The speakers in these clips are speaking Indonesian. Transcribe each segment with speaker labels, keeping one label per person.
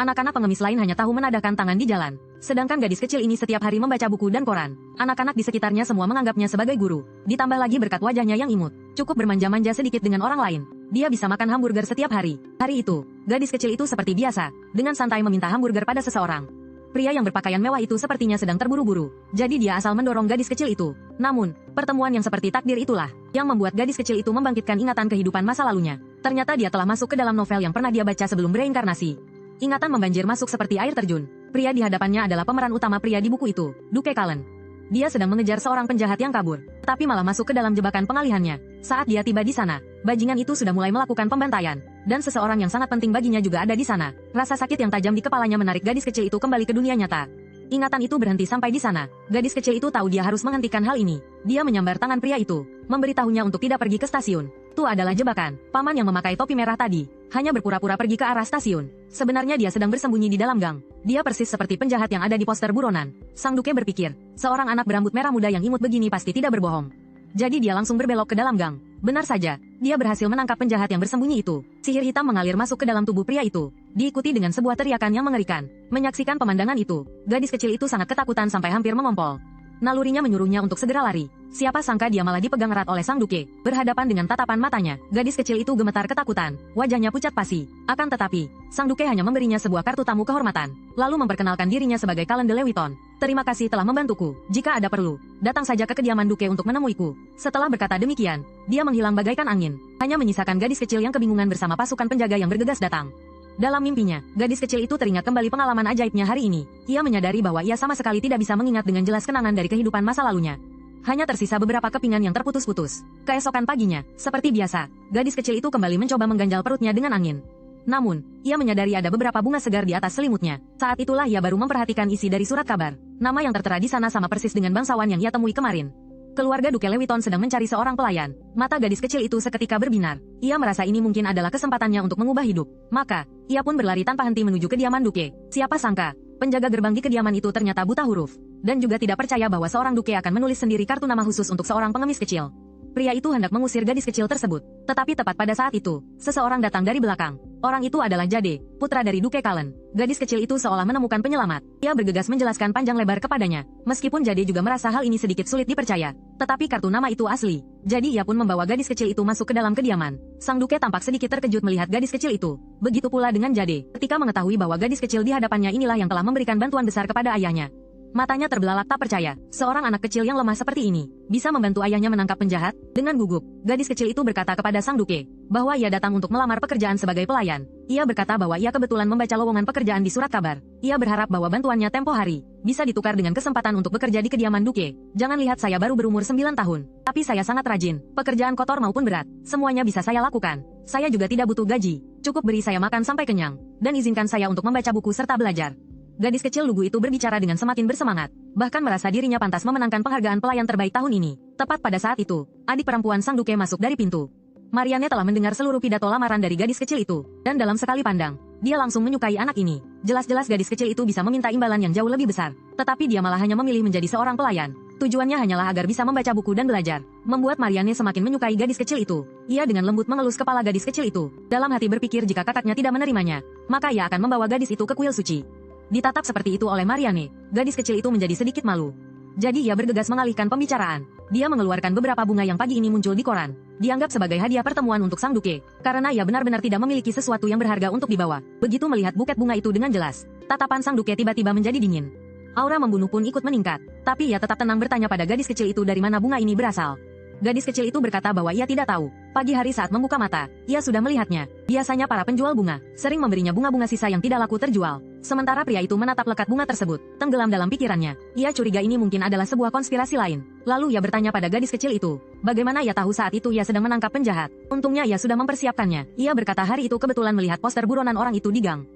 Speaker 1: Anak-anak pengemis lain hanya tahu menadahkan tangan di jalan. Sedangkan gadis kecil ini setiap hari membaca buku dan koran. Anak-anak di sekitarnya semua menganggapnya sebagai guru. Ditambah lagi berkat wajahnya yang imut. Cukup bermanja-manja sedikit dengan orang lain. Dia bisa makan hamburger setiap hari. Hari itu, gadis kecil itu seperti biasa, dengan santai meminta hamburger pada seseorang. Pria yang berpakaian mewah itu sepertinya sedang terburu-buru. Jadi dia asal mendorong gadis kecil itu. Namun, pertemuan yang seperti takdir itulah yang membuat gadis kecil itu membangkitkan ingatan kehidupan masa lalunya. Ternyata dia telah masuk ke dalam novel yang pernah dia baca sebelum bereinkarnasi. Ingatan membanjir masuk seperti air terjun. Pria di hadapannya adalah pemeran utama pria di buku itu, Duke Cullen. Dia sedang mengejar seorang penjahat yang kabur, tapi malah masuk ke dalam jebakan pengalihannya. Saat dia tiba di sana, bajingan itu sudah mulai melakukan pembantaian, dan seseorang yang sangat penting baginya juga ada di sana. Rasa sakit yang tajam di kepalanya menarik gadis kecil itu kembali ke dunia nyata. Ingatan itu berhenti sampai di sana. Gadis kecil itu tahu dia harus menghentikan hal ini. Dia menyambar tangan pria itu, memberitahunya untuk tidak pergi ke stasiun. Itu adalah jebakan. Paman yang memakai topi merah tadi hanya berpura-pura pergi ke arah stasiun. Sebenarnya dia sedang bersembunyi di dalam gang. Dia persis seperti penjahat yang ada di poster buronan. Sang Duke berpikir, seorang anak berambut merah muda yang imut begini pasti tidak berbohong. Jadi dia langsung berbelok ke dalam gang. Benar saja, dia berhasil menangkap penjahat yang bersembunyi itu. Sihir hitam mengalir masuk ke dalam tubuh pria itu, diikuti dengan sebuah teriakan yang mengerikan. Menyaksikan pemandangan itu, gadis kecil itu sangat ketakutan sampai hampir mengompol. Nalurinya menyuruhnya untuk segera lari. Siapa sangka dia malah dipegang erat oleh Sang Duke. Berhadapan dengan tatapan matanya, gadis kecil itu gemetar ketakutan. Wajahnya pucat pasi. Akan tetapi, Sang Duke hanya memberinya sebuah kartu tamu kehormatan, lalu memperkenalkan dirinya sebagai Cullen de Lewiton. Terima kasih telah membantuku. Jika ada perlu, datang saja ke kediaman Duke untuk menemuiku. Setelah berkata demikian, dia menghilang bagaikan angin. Hanya menyisakan gadis kecil yang kebingungan bersama pasukan penjaga yang bergegas datang. Dalam mimpinya, gadis kecil itu teringat kembali pengalaman ajaibnya hari ini. Ia menyadari bahwa ia sama sekali tidak bisa mengingat dengan jelas kenangan dari kehidupan masa lalunya. Hanya tersisa beberapa kepingan yang terputus-putus. Keesokan paginya, seperti biasa, gadis kecil itu kembali mencoba mengganjal perutnya dengan angin. Namun, ia menyadari ada beberapa bunga segar di atas selimutnya. Saat itulah ia baru memperhatikan isi dari surat kabar. Nama yang tertera di sana sama persis dengan bangsawan yang ia temui kemarin. Keluarga Duke Lewiton sedang mencari seorang pelayan. Mata gadis kecil itu seketika berbinar. Ia merasa ini mungkin adalah kesempatannya untuk mengubah hidup. Maka, ia pun berlari tanpa henti menuju kediaman Duke. Siapa sangka, penjaga gerbang di kediaman itu ternyata buta huruf. Dan juga tidak percaya bahwa seorang Duke akan menulis sendiri kartu nama khusus untuk seorang pengemis kecil. Pria itu hendak mengusir gadis kecil tersebut. Tetapi tepat pada saat itu, seseorang datang dari belakang. Orang itu adalah Jade, putra dari Duke Cullen. Gadis kecil itu seolah menemukan penyelamat. Ia bergegas menjelaskan panjang lebar kepadanya. Meskipun Jade juga merasa hal ini sedikit sulit dipercaya. Tetapi kartu nama itu asli. Jadi ia pun membawa gadis kecil itu masuk ke dalam kediaman. Sang Duke tampak sedikit terkejut melihat gadis kecil itu. Begitu pula dengan Jade, ketika mengetahui bahwa gadis kecil di hadapannya inilah yang telah memberikan bantuan besar kepada ayahnya. Matanya terbelalak tak percaya. Seorang anak kecil yang lemah seperti ini bisa membantu ayahnya menangkap penjahat. Dengan gugup, gadis kecil itu berkata kepada Sang Duke bahwa ia datang untuk melamar pekerjaan sebagai pelayan. Ia berkata bahwa ia kebetulan membaca lowongan pekerjaan di surat kabar. Ia berharap bahwa bantuannya tempo hari bisa ditukar dengan kesempatan untuk bekerja di kediaman Duke. Jangan lihat saya baru berumur 9 tahun, tapi saya sangat rajin. Pekerjaan kotor maupun berat, semuanya bisa saya lakukan. Saya juga tidak butuh gaji. Cukup beri saya makan sampai kenyang, dan izinkan saya untuk membaca buku serta belajar. Gadis kecil lugu itu berbicara dengan semakin bersemangat, bahkan merasa dirinya pantas memenangkan penghargaan pelayan terbaik tahun ini. Tepat pada saat itu, adik perempuan Sang Duke masuk dari pintu. Marianne telah mendengar seluruh pidato lamaran dari gadis kecil itu, dan dalam sekali pandang, dia langsung menyukai anak ini. Jelas-jelas gadis kecil itu bisa meminta imbalan yang jauh lebih besar, tetapi dia malah hanya memilih menjadi seorang pelayan. Tujuannya hanyalah agar bisa membaca buku dan belajar. Membuat Marianne semakin menyukai gadis kecil itu. Ia dengan lembut mengelus kepala gadis kecil itu. Dalam hati berpikir jika kakaknya tidak menerimanya, maka ia akan membawa gadis itu ke kuil suci. Ditatap seperti itu oleh Marianne, gadis kecil itu menjadi sedikit malu. Jadi ia bergegas mengalihkan pembicaraan. Dia mengeluarkan beberapa bunga yang pagi ini muncul di koran. Dianggap sebagai hadiah pertemuan untuk Sang Duke, karena ia benar-benar tidak memiliki sesuatu yang berharga untuk dibawa. Begitu melihat buket bunga itu dengan jelas, tatapan Sang Duke tiba-tiba menjadi dingin. Aura membunuh pun ikut meningkat, tapi ia tetap tenang bertanya pada gadis kecil itu dari mana bunga ini berasal. Gadis kecil itu berkata bahwa ia tidak tahu. Pagi hari saat membuka mata, ia sudah melihatnya. Biasanya para penjual bunga sering memberinya bunga-bunga sisa yang tidak laku terjual. Sementara pria itu menatap lekat bunga tersebut, tenggelam dalam pikirannya. Ia curiga ini mungkin adalah sebuah konspirasi lain. Lalu ia bertanya pada gadis kecil itu, bagaimana ia tahu saat itu ia sedang menangkap penjahat. Untungnya ia sudah mempersiapkannya. Ia berkata hari itu kebetulan melihat poster buronan orang itu di gang.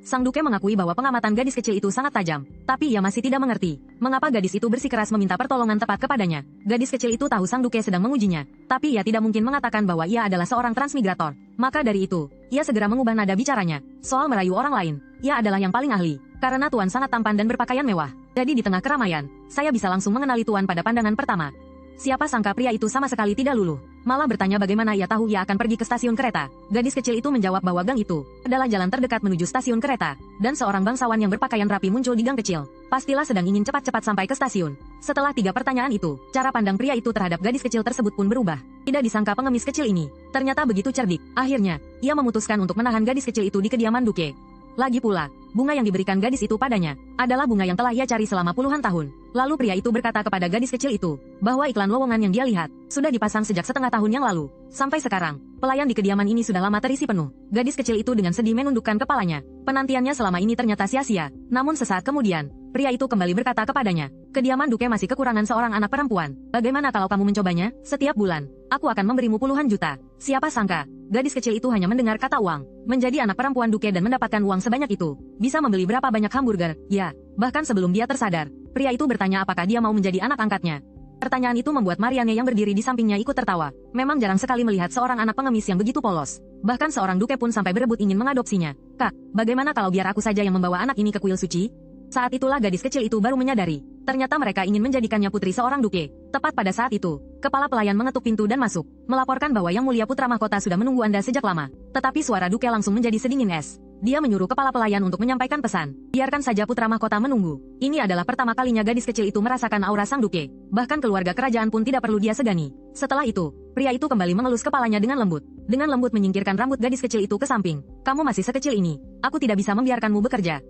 Speaker 1: Sang Duke mengakui bahwa pengamatan gadis kecil itu sangat tajam, tapi ia masih tidak mengerti mengapa gadis itu bersikeras meminta pertolongan tepat kepadanya. Gadis kecil itu tahu Sang Duke sedang mengujinya, tapi ia tidak mungkin mengatakan bahwa ia adalah seorang transmigrator. Maka dari itu, ia segera mengubah nada bicaranya. Soal merayu orang lain, ia adalah yang paling ahli, karena Tuan sangat tampan dan berpakaian mewah. Jadi di tengah keramaian, saya bisa langsung mengenali Tuan pada pandangan pertama. Siapa sangka pria itu sama sekali tidak luluh. malah bertanya bagaimana ia tahu ia akan pergi ke stasiun kereta. Gadis kecil itu menjawab bahwa gang itu adalah jalan terdekat menuju stasiun kereta, dan seorang bangsawan yang berpakaian rapi muncul di gang kecil. Pastilah sedang ingin cepat-cepat sampai ke stasiun. Setelah 3 pertanyaan itu, cara pandang pria itu terhadap gadis kecil tersebut pun berubah. Tidak disangka pengemis kecil ini ternyata begitu cerdik. Akhirnya, ia memutuskan untuk menahan gadis kecil itu di kediaman Duke. Lagi pula, bunga yang diberikan gadis itu padanya adalah bunga yang telah ia cari selama puluhan tahun. Lalu pria itu berkata kepada gadis kecil itu bahwa iklan lowongan yang dia lihat sudah dipasang sejak setengah tahun yang lalu. Sampai sekarang, pelayan di kediaman ini sudah lama terisi penuh. Gadis kecil itu dengan sedih menundukkan kepalanya. Penantiannya selama ini ternyata sia-sia. Namun sesaat kemudian, pria itu kembali berkata kepadanya, kediaman Duke masih kekurangan seorang anak perempuan. Bagaimana kalau kamu mencobanya? Setiap bulan, aku akan memberimu puluhan juta. Siapa sangka, gadis kecil itu hanya mendengar kata uang. Menjadi anak perempuan Duke dan mendapatkan uang sebanyak itu, bisa membeli berapa banyak hamburger? Ya, bahkan sebelum dia tersadar, pria itu bertanya apakah dia mau menjadi anak angkatnya. Pertanyaan itu membuat Marianne yang berdiri di sampingnya ikut tertawa. Memang jarang sekali melihat seorang anak pengemis yang begitu polos. Bahkan seorang Duke pun sampai berebut ingin mengadopsinya. Kak, bagaimana kalau biar aku saja yang membawa anak ini ke kuil suci? Saat itulah gadis kecil itu baru menyadari, ternyata mereka ingin menjadikannya putri seorang Duke. Tepat pada saat itu, kepala pelayan mengetuk pintu dan masuk, melaporkan bahwa Yang Mulia Putra Mahkota sudah menunggu Anda sejak lama. Tetapi suara Duke langsung menjadi sedingin es. Dia menyuruh kepala pelayan untuk menyampaikan pesan. Biarkan saja Putra Mahkota menunggu. Ini adalah pertama kalinya gadis kecil itu merasakan aura sang Duke. Bahkan keluarga kerajaan pun tidak perlu dia segani. Setelah itu, pria itu kembali mengelus kepalanya dengan lembut. Dengan lembut menyingkirkan rambut gadis kecil itu ke samping. Kamu masih sekecil ini. Aku tidak bisa membiarkanmu bekerja.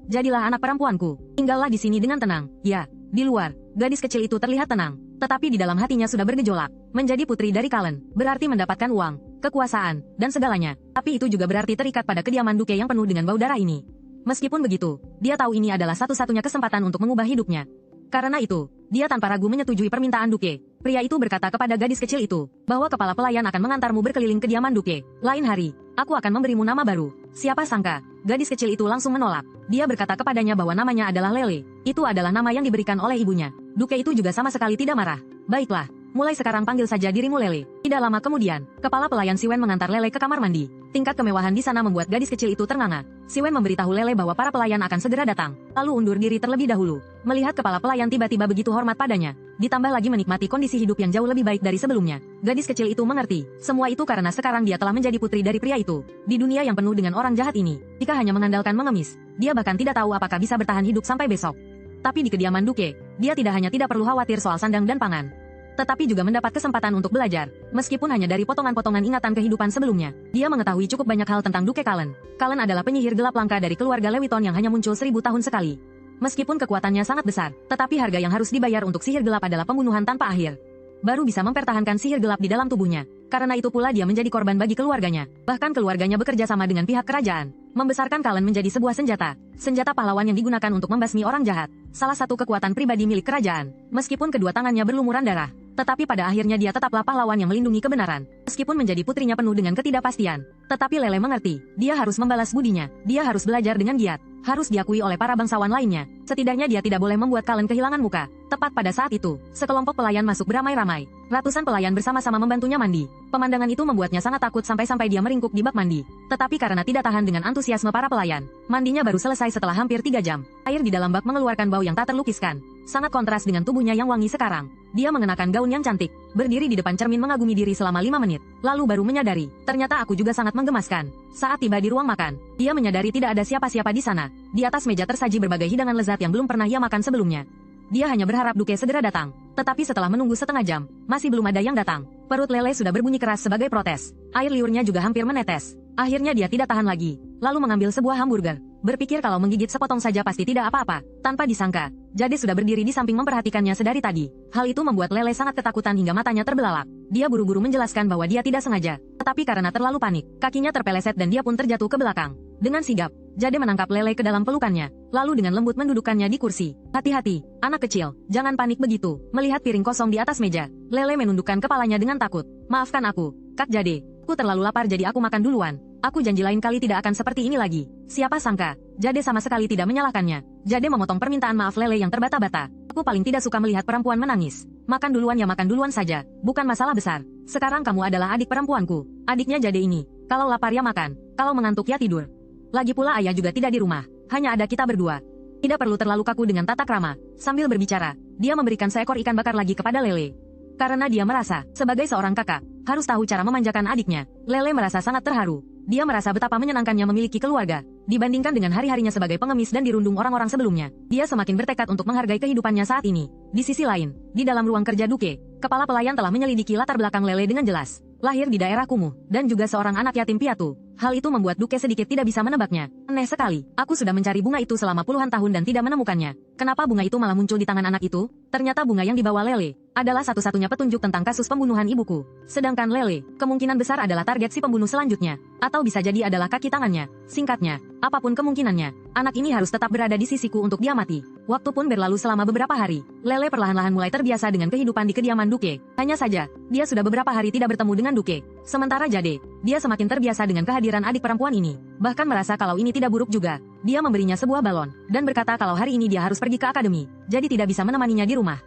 Speaker 1: Jadilah anak perempuanku. Tinggallah di sini dengan tenang. Ya, di luar, gadis kecil itu terlihat tenang. Tetapi di dalam hatinya sudah bergejolak. Menjadi putri dari Kalen, berarti mendapatkan uang, kekuasaan, dan segalanya. Tapi itu juga berarti terikat pada kediaman Duke yang penuh dengan bau darah ini. Meskipun begitu, dia tahu ini adalah satu-satunya kesempatan untuk mengubah hidupnya. Karena itu, dia tanpa ragu menyetujui permintaan Duke. Pria itu berkata kepada gadis kecil itu, bahwa kepala pelayan akan mengantarmu berkeliling kediaman Duke. Lain hari, aku akan memberimu nama baru. Siapa sangka, gadis kecil itu langsung menolak. Dia berkata kepadanya bahwa namanya adalah Lele. Itu adalah nama yang diberikan oleh ibunya. Duke itu juga sama sekali tidak marah. Baiklah, mulai sekarang panggil saja dirimu Lele. Tidak lama kemudian, kepala pelayan Siwen mengantar Lele ke kamar mandi. Tingkat kemewahan di sana membuat gadis kecil itu ternganga. Siwen memberitahu Lele bahwa para pelayan akan segera datang, lalu undur diri terlebih dahulu. Melihat kepala pelayan tiba-tiba begitu hormat padanya, ditambah lagi menikmati kondisi hidup yang jauh lebih baik dari sebelumnya. Gadis kecil itu mengerti, semua itu karena sekarang dia telah menjadi putri dari pria itu. Di dunia yang penuh dengan orang jahat ini, jika hanya mengandalkan mengemis, dia bahkan tidak tahu apakah bisa bertahan hidup sampai besok. Tapi di kediaman Duke, dia tidak hanya tidak perlu khawatir soal sandang dan pangan, tetapi juga mendapat kesempatan untuk belajar. Meskipun hanya dari potongan-potongan ingatan kehidupan sebelumnya, dia mengetahui cukup banyak hal tentang Duke Kalen. Kalen adalah penyihir gelap langka dari keluarga Lewiton yang hanya muncul 1000 tahun sekali. Meskipun kekuatannya sangat besar, tetapi harga yang harus dibayar untuk sihir gelap adalah pembunuhan tanpa akhir. Baru bisa mempertahankan sihir gelap di dalam tubuhnya. Karena itu pula dia menjadi korban bagi keluarganya. Bahkan keluarganya bekerja sama dengan pihak kerajaan, membesarkan Kalen menjadi sebuah senjata pahlawan yang digunakan untuk membasmi orang jahat. Salah satu kekuatan pribadi milik kerajaan. Meskipun kedua tangannya berlumuran darah, tetapi pada akhirnya dia tetaplah pahlawan yang melindungi kebenaran. Meskipun menjadi putrinya penuh dengan ketidakpastian, tetapi Lele mengerti, dia harus membalas budinya. Dia harus belajar dengan giat, harus diakui oleh para bangsawan lainnya. Setidaknya dia tidak boleh membuat Kalen kehilangan muka. Tepat pada saat itu, sekelompok pelayan masuk beramai-ramai. Ratusan pelayan bersama-sama membantunya mandi. Pemandangan itu membuatnya sangat takut sampai-sampai dia meringkuk di bak mandi. Tetapi karena tidak tahan dengan antusiasme para pelayan, mandinya baru selesai setelah hampir 3 jam. Air di dalam bak mengeluarkan bau yang tak terlukiskan. Sangat kontras dengan tubuhnya yang wangi sekarang. Dia mengenakan gaun yang cantik, berdiri di depan cermin mengagumi diri selama 5 menit. Lalu baru menyadari, ternyata aku juga sangat menggemaskan. Saat tiba di ruang makan, dia menyadari tidak ada siapa-siapa di sana. Di atas meja tersaji berbagai hidangan lezat yang belum pernah ia makan sebelumnya. Dia hanya berharap Duke segera datang. Tetapi setelah menunggu setengah jam, masih belum ada yang datang. Perut Lele sudah berbunyi keras sebagai protes. Air liurnya juga hampir menetes. Akhirnya dia tidak tahan lagi, lalu mengambil sebuah hamburger. Berpikir kalau menggigit sepotong saja pasti tidak apa-apa. Tanpa disangka, Jade sudah berdiri di samping memperhatikannya sedari tadi. Hal itu membuat Lele sangat ketakutan hingga matanya terbelalak. Dia buru-buru menjelaskan bahwa dia tidak sengaja. Tetapi karena terlalu panik, kakinya terpeleset dan dia pun terjatuh ke belakang. Dengan sigap, Jade menangkap Lele ke dalam pelukannya, lalu dengan lembut mendudukkannya di kursi. Hati-hati, anak kecil, jangan panik begitu. Melihat piring kosong di atas meja, Lele menundukkan kepalanya dengan takut. Maafkan aku, Kak Jade. Aku terlalu lapar jadi aku makan duluan. Aku janji lain kali tidak akan seperti ini lagi. Siapa sangka, Jade sama sekali tidak menyalahkannya. Jade memotong permintaan maaf Lele yang terbata-bata. Aku paling tidak suka melihat perempuan menangis. Makan duluan ya makan duluan saja, bukan masalah besar. Sekarang kamu adalah adik perempuanku. Adiknya Jade ini. Kalau lapar ya makan, kalau mengantuk ya tidur. Lagi pula ayah juga tidak di rumah. Hanya ada kita berdua. Tidak perlu terlalu kaku dengan tata krama. Sambil berbicara, dia memberikan seekor ikan bakar lagi kepada Lele. Karena dia merasa, sebagai seorang kakak, harus tahu cara memanjakan adiknya. Lele merasa sangat terharu. Dia merasa betapa menyenangkannya memiliki keluarga. Dibandingkan dengan hari-harinya sebagai pengemis dan dirundung orang-orang sebelumnya, dia semakin bertekad untuk menghargai kehidupannya saat ini. Di sisi lain, di dalam ruang kerja Duke, kepala pelayan telah menyelidiki latar belakang Lele dengan jelas. Lahir di daerah kumuh, dan juga seorang anak yatim piatu. Hal itu membuat Duke sedikit tidak bisa menebaknya. Aneh sekali, aku sudah mencari bunga itu selama puluhan tahun dan tidak menemukannya. Kenapa bunga itu malah muncul di tangan anak itu? Ternyata bunga yang dibawa Lele adalah satu-satunya petunjuk tentang kasus pembunuhan ibuku. Sedangkan Lele, kemungkinan besar adalah target si pembunuh selanjutnya. Atau bisa jadi adalah kaki tangannya. Singkatnya, apapun kemungkinannya, anak ini harus tetap berada di sisiku untuk dia mati. Waktu pun berlalu selama beberapa hari. Lele perlahan-lahan mulai terbiasa dengan kehidupan di kediaman Duke. Hanya saja, dia sudah beberapa hari tidak bertemu dengan Duke. Sementara Jade, dia semakin terbiasa dengan kehadiran adik perempuan ini. Bahkan merasa kalau ini tidak buruk juga. Dia memberinya sebuah balon, dan berkata kalau hari ini dia harus pergi ke akademi, jadi tidak bisa menemaninya di rumah.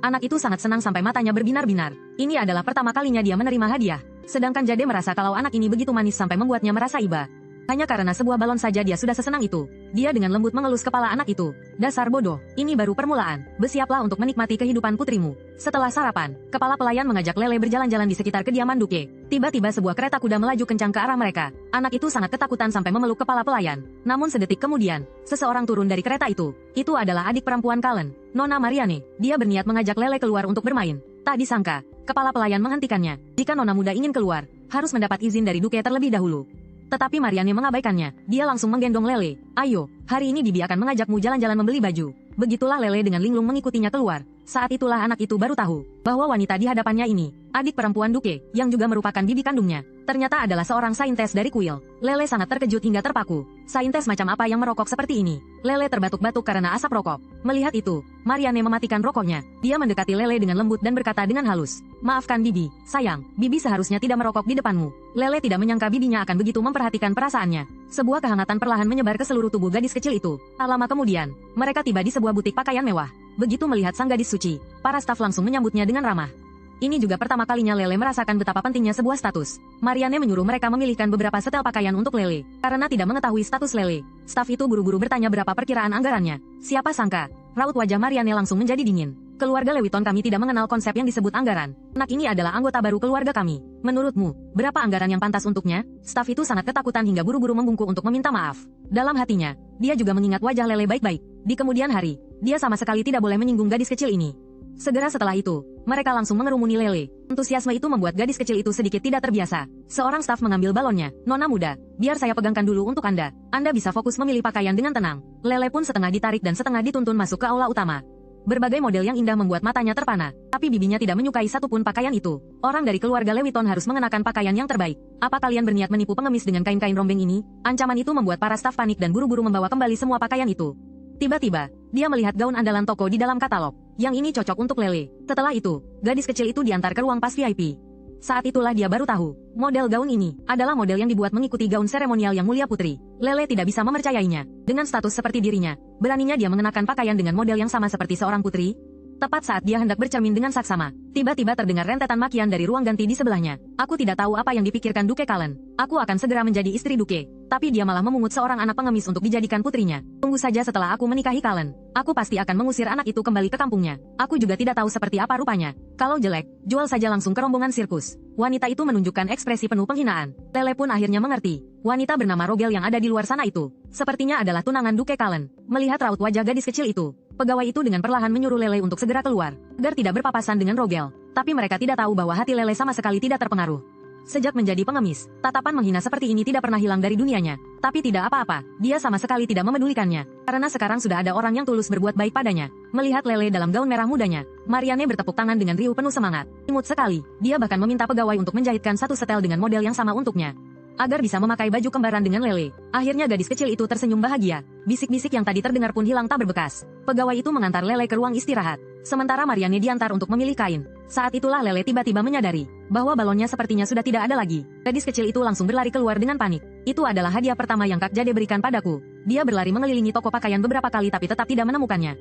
Speaker 1: Anak itu sangat senang sampai matanya berbinar-binar. Ini adalah pertama kalinya dia menerima hadiah. Sedangkan Jade merasa kalau anak ini begitu manis sampai membuatnya merasa iba. Hanya karena sebuah balon saja dia sudah sesenang itu. Dia dengan lembut mengelus kepala anak itu. Dasar bodoh, ini baru permulaan. Bersiaplah untuk menikmati kehidupan putrimu. Setelah sarapan, kepala pelayan mengajak Lele berjalan-jalan di sekitar kediaman Duke. Tiba-tiba sebuah kereta kuda melaju kencang ke arah mereka. Anak itu sangat ketakutan sampai memeluk kepala pelayan. Namun sedetik kemudian, seseorang turun dari kereta itu. Itu adalah adik perempuan Kalen, Nona Marianne. Dia berniat mengajak Lele keluar untuk bermain. Tak disangka, kepala pelayan menghentikannya. Jika Nona muda ingin keluar, harus mendapat izin dari Duke terlebih dahulu. Tetapi Marianne mengabaikannya. Dia langsung menggendong Lele. Ayo, hari ini Bibi akan mengajakmu jalan-jalan membeli baju. Begitulah Lele dengan linglung mengikutinya keluar. Saat itulah anak itu baru tahu bahwa wanita di hadapannya ini, adik perempuan Duke, yang juga merupakan bibi kandungnya, ternyata adalah seorang saintes dari kuil. Lele sangat terkejut hingga terpaku. Saintes macam apa yang merokok seperti ini? Lele terbatuk-batuk karena asap rokok. Melihat itu, Marianne mematikan rokoknya. Dia mendekati Lele dengan lembut dan berkata dengan halus, "Maafkan Bibi, sayang, Bibi seharusnya tidak merokok di depanmu." Lele tidak menyangka bibinya akan begitu memperhatikan perasaannya. Sebuah kehangatan perlahan menyebar ke seluruh tubuh gadis kecil itu. Tak lama kemudian, mereka tiba di sebuah butik pakaian mewah. Begitu melihat sang gadis suci, para staf langsung menyambutnya dengan ramah. Ini juga pertama kalinya Lele merasakan betapa pentingnya sebuah status. Marianne menyuruh mereka memilihkan beberapa setel pakaian untuk Lele. Karena tidak mengetahui status Lele, staf itu buru-buru bertanya berapa perkiraan anggarannya. Siapa sangka, raut wajah Marianne langsung menjadi dingin. Keluarga Lewiton kami tidak mengenal konsep yang disebut anggaran. Anak ini adalah anggota baru keluarga kami. Menurutmu, berapa anggaran yang pantas untuknya? Staf itu sangat ketakutan hingga buru-buru membungkuk untuk meminta maaf. Dalam hatinya, dia juga mengingat wajah Lele baik-baik. Di kemudian hari, dia sama sekali tidak boleh menyinggung gadis kecil ini. Segera setelah itu, mereka langsung mengerumuni Lele. Antusiasme itu membuat gadis kecil itu sedikit tidak terbiasa. Seorang staf mengambil balonnya. "Nona muda, biar saya pegangkan dulu untuk Anda. Anda bisa fokus memilih pakaian dengan tenang." Lele pun setengah ditarik dan setengah dituntun masuk ke aula utama. Berbagai model yang indah membuat matanya terpana, tapi bibinya tidak menyukai satupun pakaian itu. Orang dari keluarga Lewiton harus mengenakan pakaian yang terbaik. Apa kalian berniat menipu pengemis dengan kain-kain rombeng ini? Ancaman itu membuat para staf panik dan buru-buru membawa kembali semua pakaian itu. Tiba-tiba, dia melihat gaun andalan toko di dalam katalog. Yang ini cocok untuk Lele. Setelah itu, gadis kecil itu diantar ke ruang pas VIP. Saat itulah dia baru tahu, model gaun ini adalah model yang dibuat mengikuti gaun seremonial yang mulia putri. Lele tidak bisa mempercayainya. Dengan status seperti dirinya, beraninya dia mengenakan pakaian dengan model yang sama seperti seorang putri? Tepat saat dia hendak bercermin dengan saksama, tiba-tiba terdengar rentetan makian dari ruang ganti di sebelahnya. "Aku tidak tahu apa yang dipikirkan Duke Kalen. Aku akan segera menjadi istri Duke." Tapi dia malah memungut seorang anak pengemis untuk dijadikan putrinya. "Tunggu saja, setelah aku menikahi Kalen, aku pasti akan mengusir anak itu kembali ke kampungnya. Aku juga tidak tahu seperti apa rupanya. Kalau jelek, jual saja langsung ke rombongan sirkus." Wanita itu menunjukkan ekspresi penuh penghinaan. Lele pun akhirnya mengerti. Wanita bernama Rogel yang ada di luar sana itu, sepertinya adalah tunangan Duke Kalen. Melihat raut wajah gadis kecil itu, pegawai itu dengan perlahan menyuruh Lele untuk segera keluar, agar tidak berpapasan dengan Rogel. Tapi mereka tidak tahu bahwa hati Lele sama sekali tidak terpengaruh. Sejak menjadi pengemis, tatapan menghina seperti ini tidak pernah hilang dari dunianya. Tapi tidak apa-apa, dia sama sekali tidak memedulikannya. Karena sekarang sudah ada orang yang tulus berbuat baik padanya. Melihat Lele dalam gaun merah mudanya, Marianne bertepuk tangan dengan riuh penuh semangat. Imut sekali, dia bahkan meminta pegawai untuk menjahitkan satu setel dengan model yang sama untuknya, agar bisa memakai baju kembaran dengan Lele. Akhirnya gadis kecil itu tersenyum bahagia. Bisik-bisik yang tadi terdengar pun hilang tak berbekas. Pegawai itu mengantar Lele ke ruang istirahat. Sementara Marianne diantar untuk memilih kain. Saat itulah Lele tiba-tiba menyadari bahwa balonnya sepertinya sudah tidak ada lagi. Gadis kecil itu langsung berlari keluar dengan panik. "Itu adalah hadiah pertama yang Kak Jade berikan padaku." Dia berlari mengelilingi toko pakaian beberapa kali tapi tetap tidak menemukannya.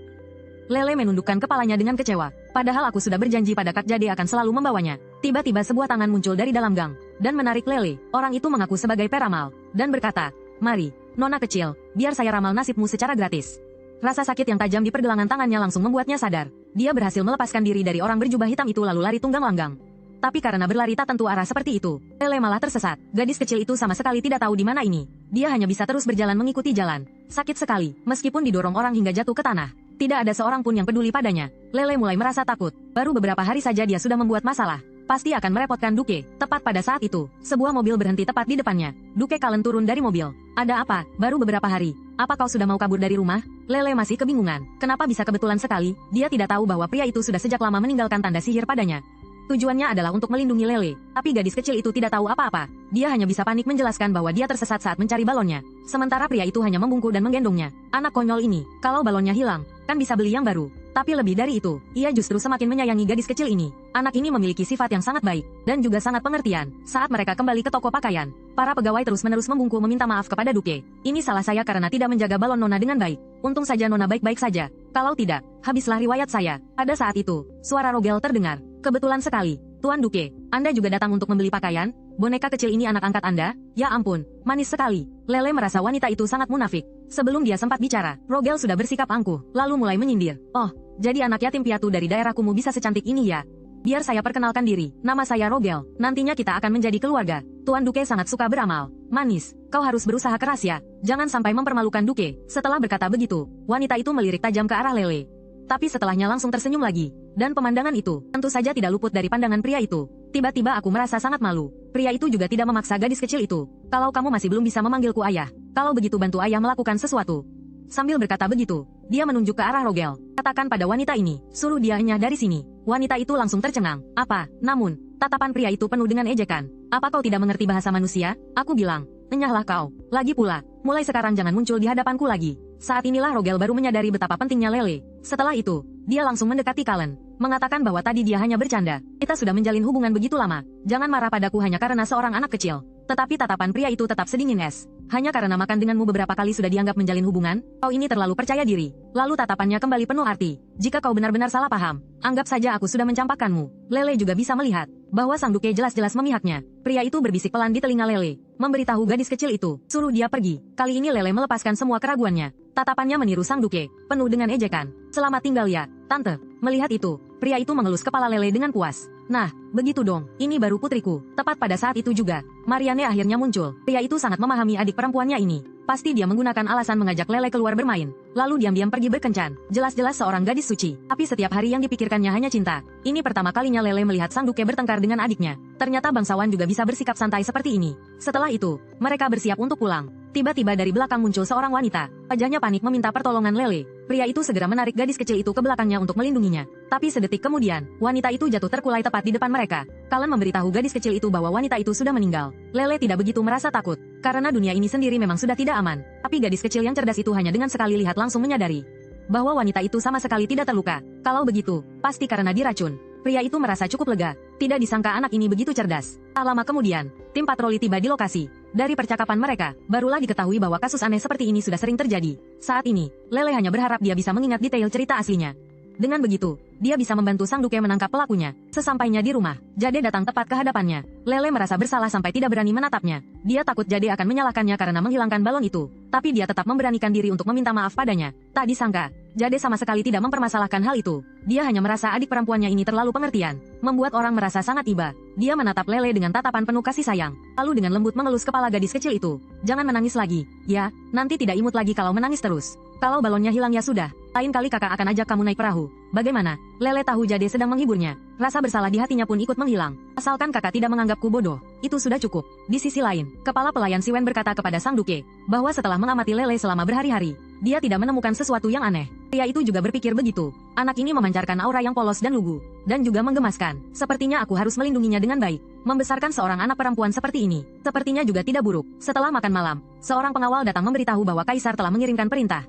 Speaker 1: Lele menundukkan kepalanya dengan kecewa. "Padahal aku sudah berjanji pada Kak Jade akan selalu membawanya." Tiba-tiba sebuah tangan muncul dari dalam gang dan menarik Lele. Orang itu mengaku sebagai peramal dan berkata, "Mari, Nona kecil, biar saya ramal nasibmu secara gratis." Rasa sakit yang tajam di pergelangan tangannya langsung membuatnya sadar. dia berhasil melepaskan diri dari orang berjubah hitam itu lalu lari tunggang langgang. Tapi karena berlari tak tentu arah seperti itu, Lele malah tersesat. Gadis kecil itu sama sekali tidak tahu di mana ini. Dia hanya bisa terus berjalan mengikuti jalan. Sakit sekali, meskipun didorong orang hingga jatuh ke tanah. Tidak ada seorang pun yang peduli padanya. Lele mulai merasa takut. Baru beberapa hari saja dia sudah membuat masalah. Pasti akan merepotkan Duke. Tepat pada saat itu, sebuah mobil berhenti tepat di depannya. Duke Cullen turun dari mobil. Ada apa? Baru beberapa hari. Apa kau sudah mau kabur dari rumah? Lele masih kebingungan. Kenapa bisa kebetulan sekali? Dia tidak tahu bahwa pria itu sudah sejak lama meninggalkan tanda sihir padanya. Tujuannya adalah untuk melindungi Lele, tapi gadis kecil itu tidak tahu apa-apa. Dia hanya bisa panik menjelaskan bahwa dia tersesat saat mencari balonnya. Sementara pria itu hanya membungkuk dan menggendongnya. Anak konyol ini, kalau balonnya hilang, kan bisa beli yang baru. Tapi lebih dari itu, ia justru semakin menyayangi gadis kecil ini. Anak ini memiliki sifat yang sangat baik, dan juga sangat pengertian. Saat mereka kembali ke toko pakaian, para pegawai terus-menerus membungkuk meminta maaf kepada Duke. Ini salah saya karena tidak menjaga balon Nona dengan baik. Untung saja Nona baik-baik saja. Kalau tidak, habislah riwayat saya. Pada saat itu, suara Rogel terdengar. Kebetulan sekali, Tuan Duke, Anda juga datang untuk membeli pakaian? Boneka kecil ini anak angkat Anda? Ya ampun, manis sekali. Lele merasa wanita itu sangat munafik. Sebelum dia sempat bicara, Rogel sudah bersikap angkuh, lalu mulai menyindir. Oh, jadi anak yatim piatu dari daerah kumuh bisa secantik ini ya? Biar saya perkenalkan diri, nama saya Rogel, nantinya kita akan menjadi keluarga. Tuan Duke sangat suka beramal. Manis, kau harus berusaha keras ya, jangan sampai mempermalukan Duke. Setelah berkata begitu, wanita itu melirik tajam ke arah Lele. Tapi setelahnya langsung tersenyum lagi. Dan pemandangan itu, tentu saja tidak luput dari pandangan pria itu. Tiba-tiba aku merasa sangat malu. Pria itu juga tidak memaksa gadis kecil itu. Kalau kamu masih belum bisa memanggilku ayah, kalau begitu bantu ayah melakukan sesuatu. Sambil berkata begitu, dia menunjuk ke arah Rogel. Katakan pada wanita ini, suruh dia enyah dari sini. Wanita itu langsung tercengang. Apa? Namun, tatapan pria itu penuh dengan ejekan. Apa kau tidak mengerti bahasa manusia? Aku bilang, enyahlah kau. Lagi pula, mulai sekarang jangan muncul di hadapanku lagi. Saat inilah Rogel baru menyadari betapa pentingnya Lele. Setelah itu, dia langsung mendekati Cullen, mengatakan bahwa tadi dia hanya bercanda. Kita sudah menjalin hubungan begitu lama. Jangan marah padaku hanya karena seorang anak kecil. Tetapi tatapan pria itu tetap sedingin es. Hanya karena makan denganmu beberapa kali sudah dianggap menjalin hubungan, kau ini terlalu percaya diri. Lalu tatapannya kembali penuh arti. Jika kau benar-benar salah paham, anggap saja aku sudah mencampakkanmu. Lele juga bisa melihat bahwa sang Duke jelas-jelas memihaknya. Pria itu berbisik pelan di telinga Lele, memberitahu gadis kecil itu, suruh dia pergi. Kali ini Lele melepaskan semua keraguannya. Tatapannya meniru sang Duke, penuh dengan ejekan. Selamat tinggal ya, Tante. Melihat itu, pria itu mengelus kepala Lele dengan puas. Nah, begitu dong, ini baru putriku. Tepat pada saat itu juga, Marianne akhirnya muncul. Pria itu sangat memahami adik perempuannya ini. Pasti dia menggunakan alasan mengajak Lele keluar bermain, lalu diam-diam pergi berkencan. Jelas-jelas seorang gadis suci, tapi setiap hari yang dipikirkannya hanya cinta. Ini pertama kalinya Lele melihat sang Duke bertengkar dengan adiknya. Ternyata bangsawan juga bisa bersikap santai seperti ini. Setelah itu, mereka bersiap untuk pulang. Tiba-tiba dari belakang muncul seorang wanita. Wajahnya panik meminta pertolongan Lele. Pria itu segera menarik gadis kecil itu ke belakangnya untuk melindunginya. Tapi sedetik kemudian, wanita itu jatuh terkulai tepat di depan mereka. Cullen memberitahu gadis kecil itu bahwa wanita itu sudah meninggal. Lele tidak begitu merasa takut, karena dunia ini sendiri memang sudah tidak aman. Tapi gadis kecil yang cerdas itu hanya dengan sekali lihat langsung menyadari bahwa wanita itu sama sekali tidak terluka. Kalau begitu, pasti karena diracun. Pria itu merasa cukup lega. Tidak disangka anak ini begitu cerdas. Tak lama kemudian, tim patroli tiba di lokasi. Dari percakapan mereka, barulah diketahui bahwa kasus aneh seperti ini sudah sering terjadi. Saat ini, Lele hanya berharap dia bisa mengingat detail cerita aslinya. Dengan begitu, dia bisa membantu sang Duke menangkap pelakunya. Sesampainya di rumah, Jade datang tepat ke hadapannya. Lele merasa bersalah sampai tidak berani menatapnya. Dia takut Jade akan menyalahkannya karena menghilangkan balon itu. Tapi dia tetap memberanikan diri untuk meminta maaf padanya. Tak disangka, Jade sama sekali tidak mempermasalahkan hal itu. Dia hanya merasa adik perempuannya ini terlalu pengertian, membuat orang merasa sangat iba. Dia menatap Lele dengan tatapan penuh kasih sayang, lalu dengan lembut mengelus kepala gadis kecil itu. Jangan menangis lagi, ya, nanti tidak imut lagi kalau menangis terus. Kalau balonnya hilang ya sudah, lain kali kakak akan ajak kamu naik perahu. Bagaimana? Lele tahu Jade sedang menghiburnya. Rasa bersalah di hatinya pun ikut menghilang. Asalkan kakak tidak menganggapku bodoh, itu sudah cukup. Di sisi lain, kepala pelayan Siwen berkata kepada sang Duke, bahwa setelah mengamati Lele selama berhari-hari, dia tidak menemukan sesuatu yang aneh. Pria itu juga berpikir begitu. Anak ini memancarkan aura yang polos dan lugu, dan juga menggemaskan. Sepertinya aku harus melindunginya dengan baik. Membesarkan seorang anak perempuan seperti ini, sepertinya juga tidak buruk. Setelah makan malam, seorang pengawal datang memberitahu bahwa Kaisar telah mengirimkan perintah.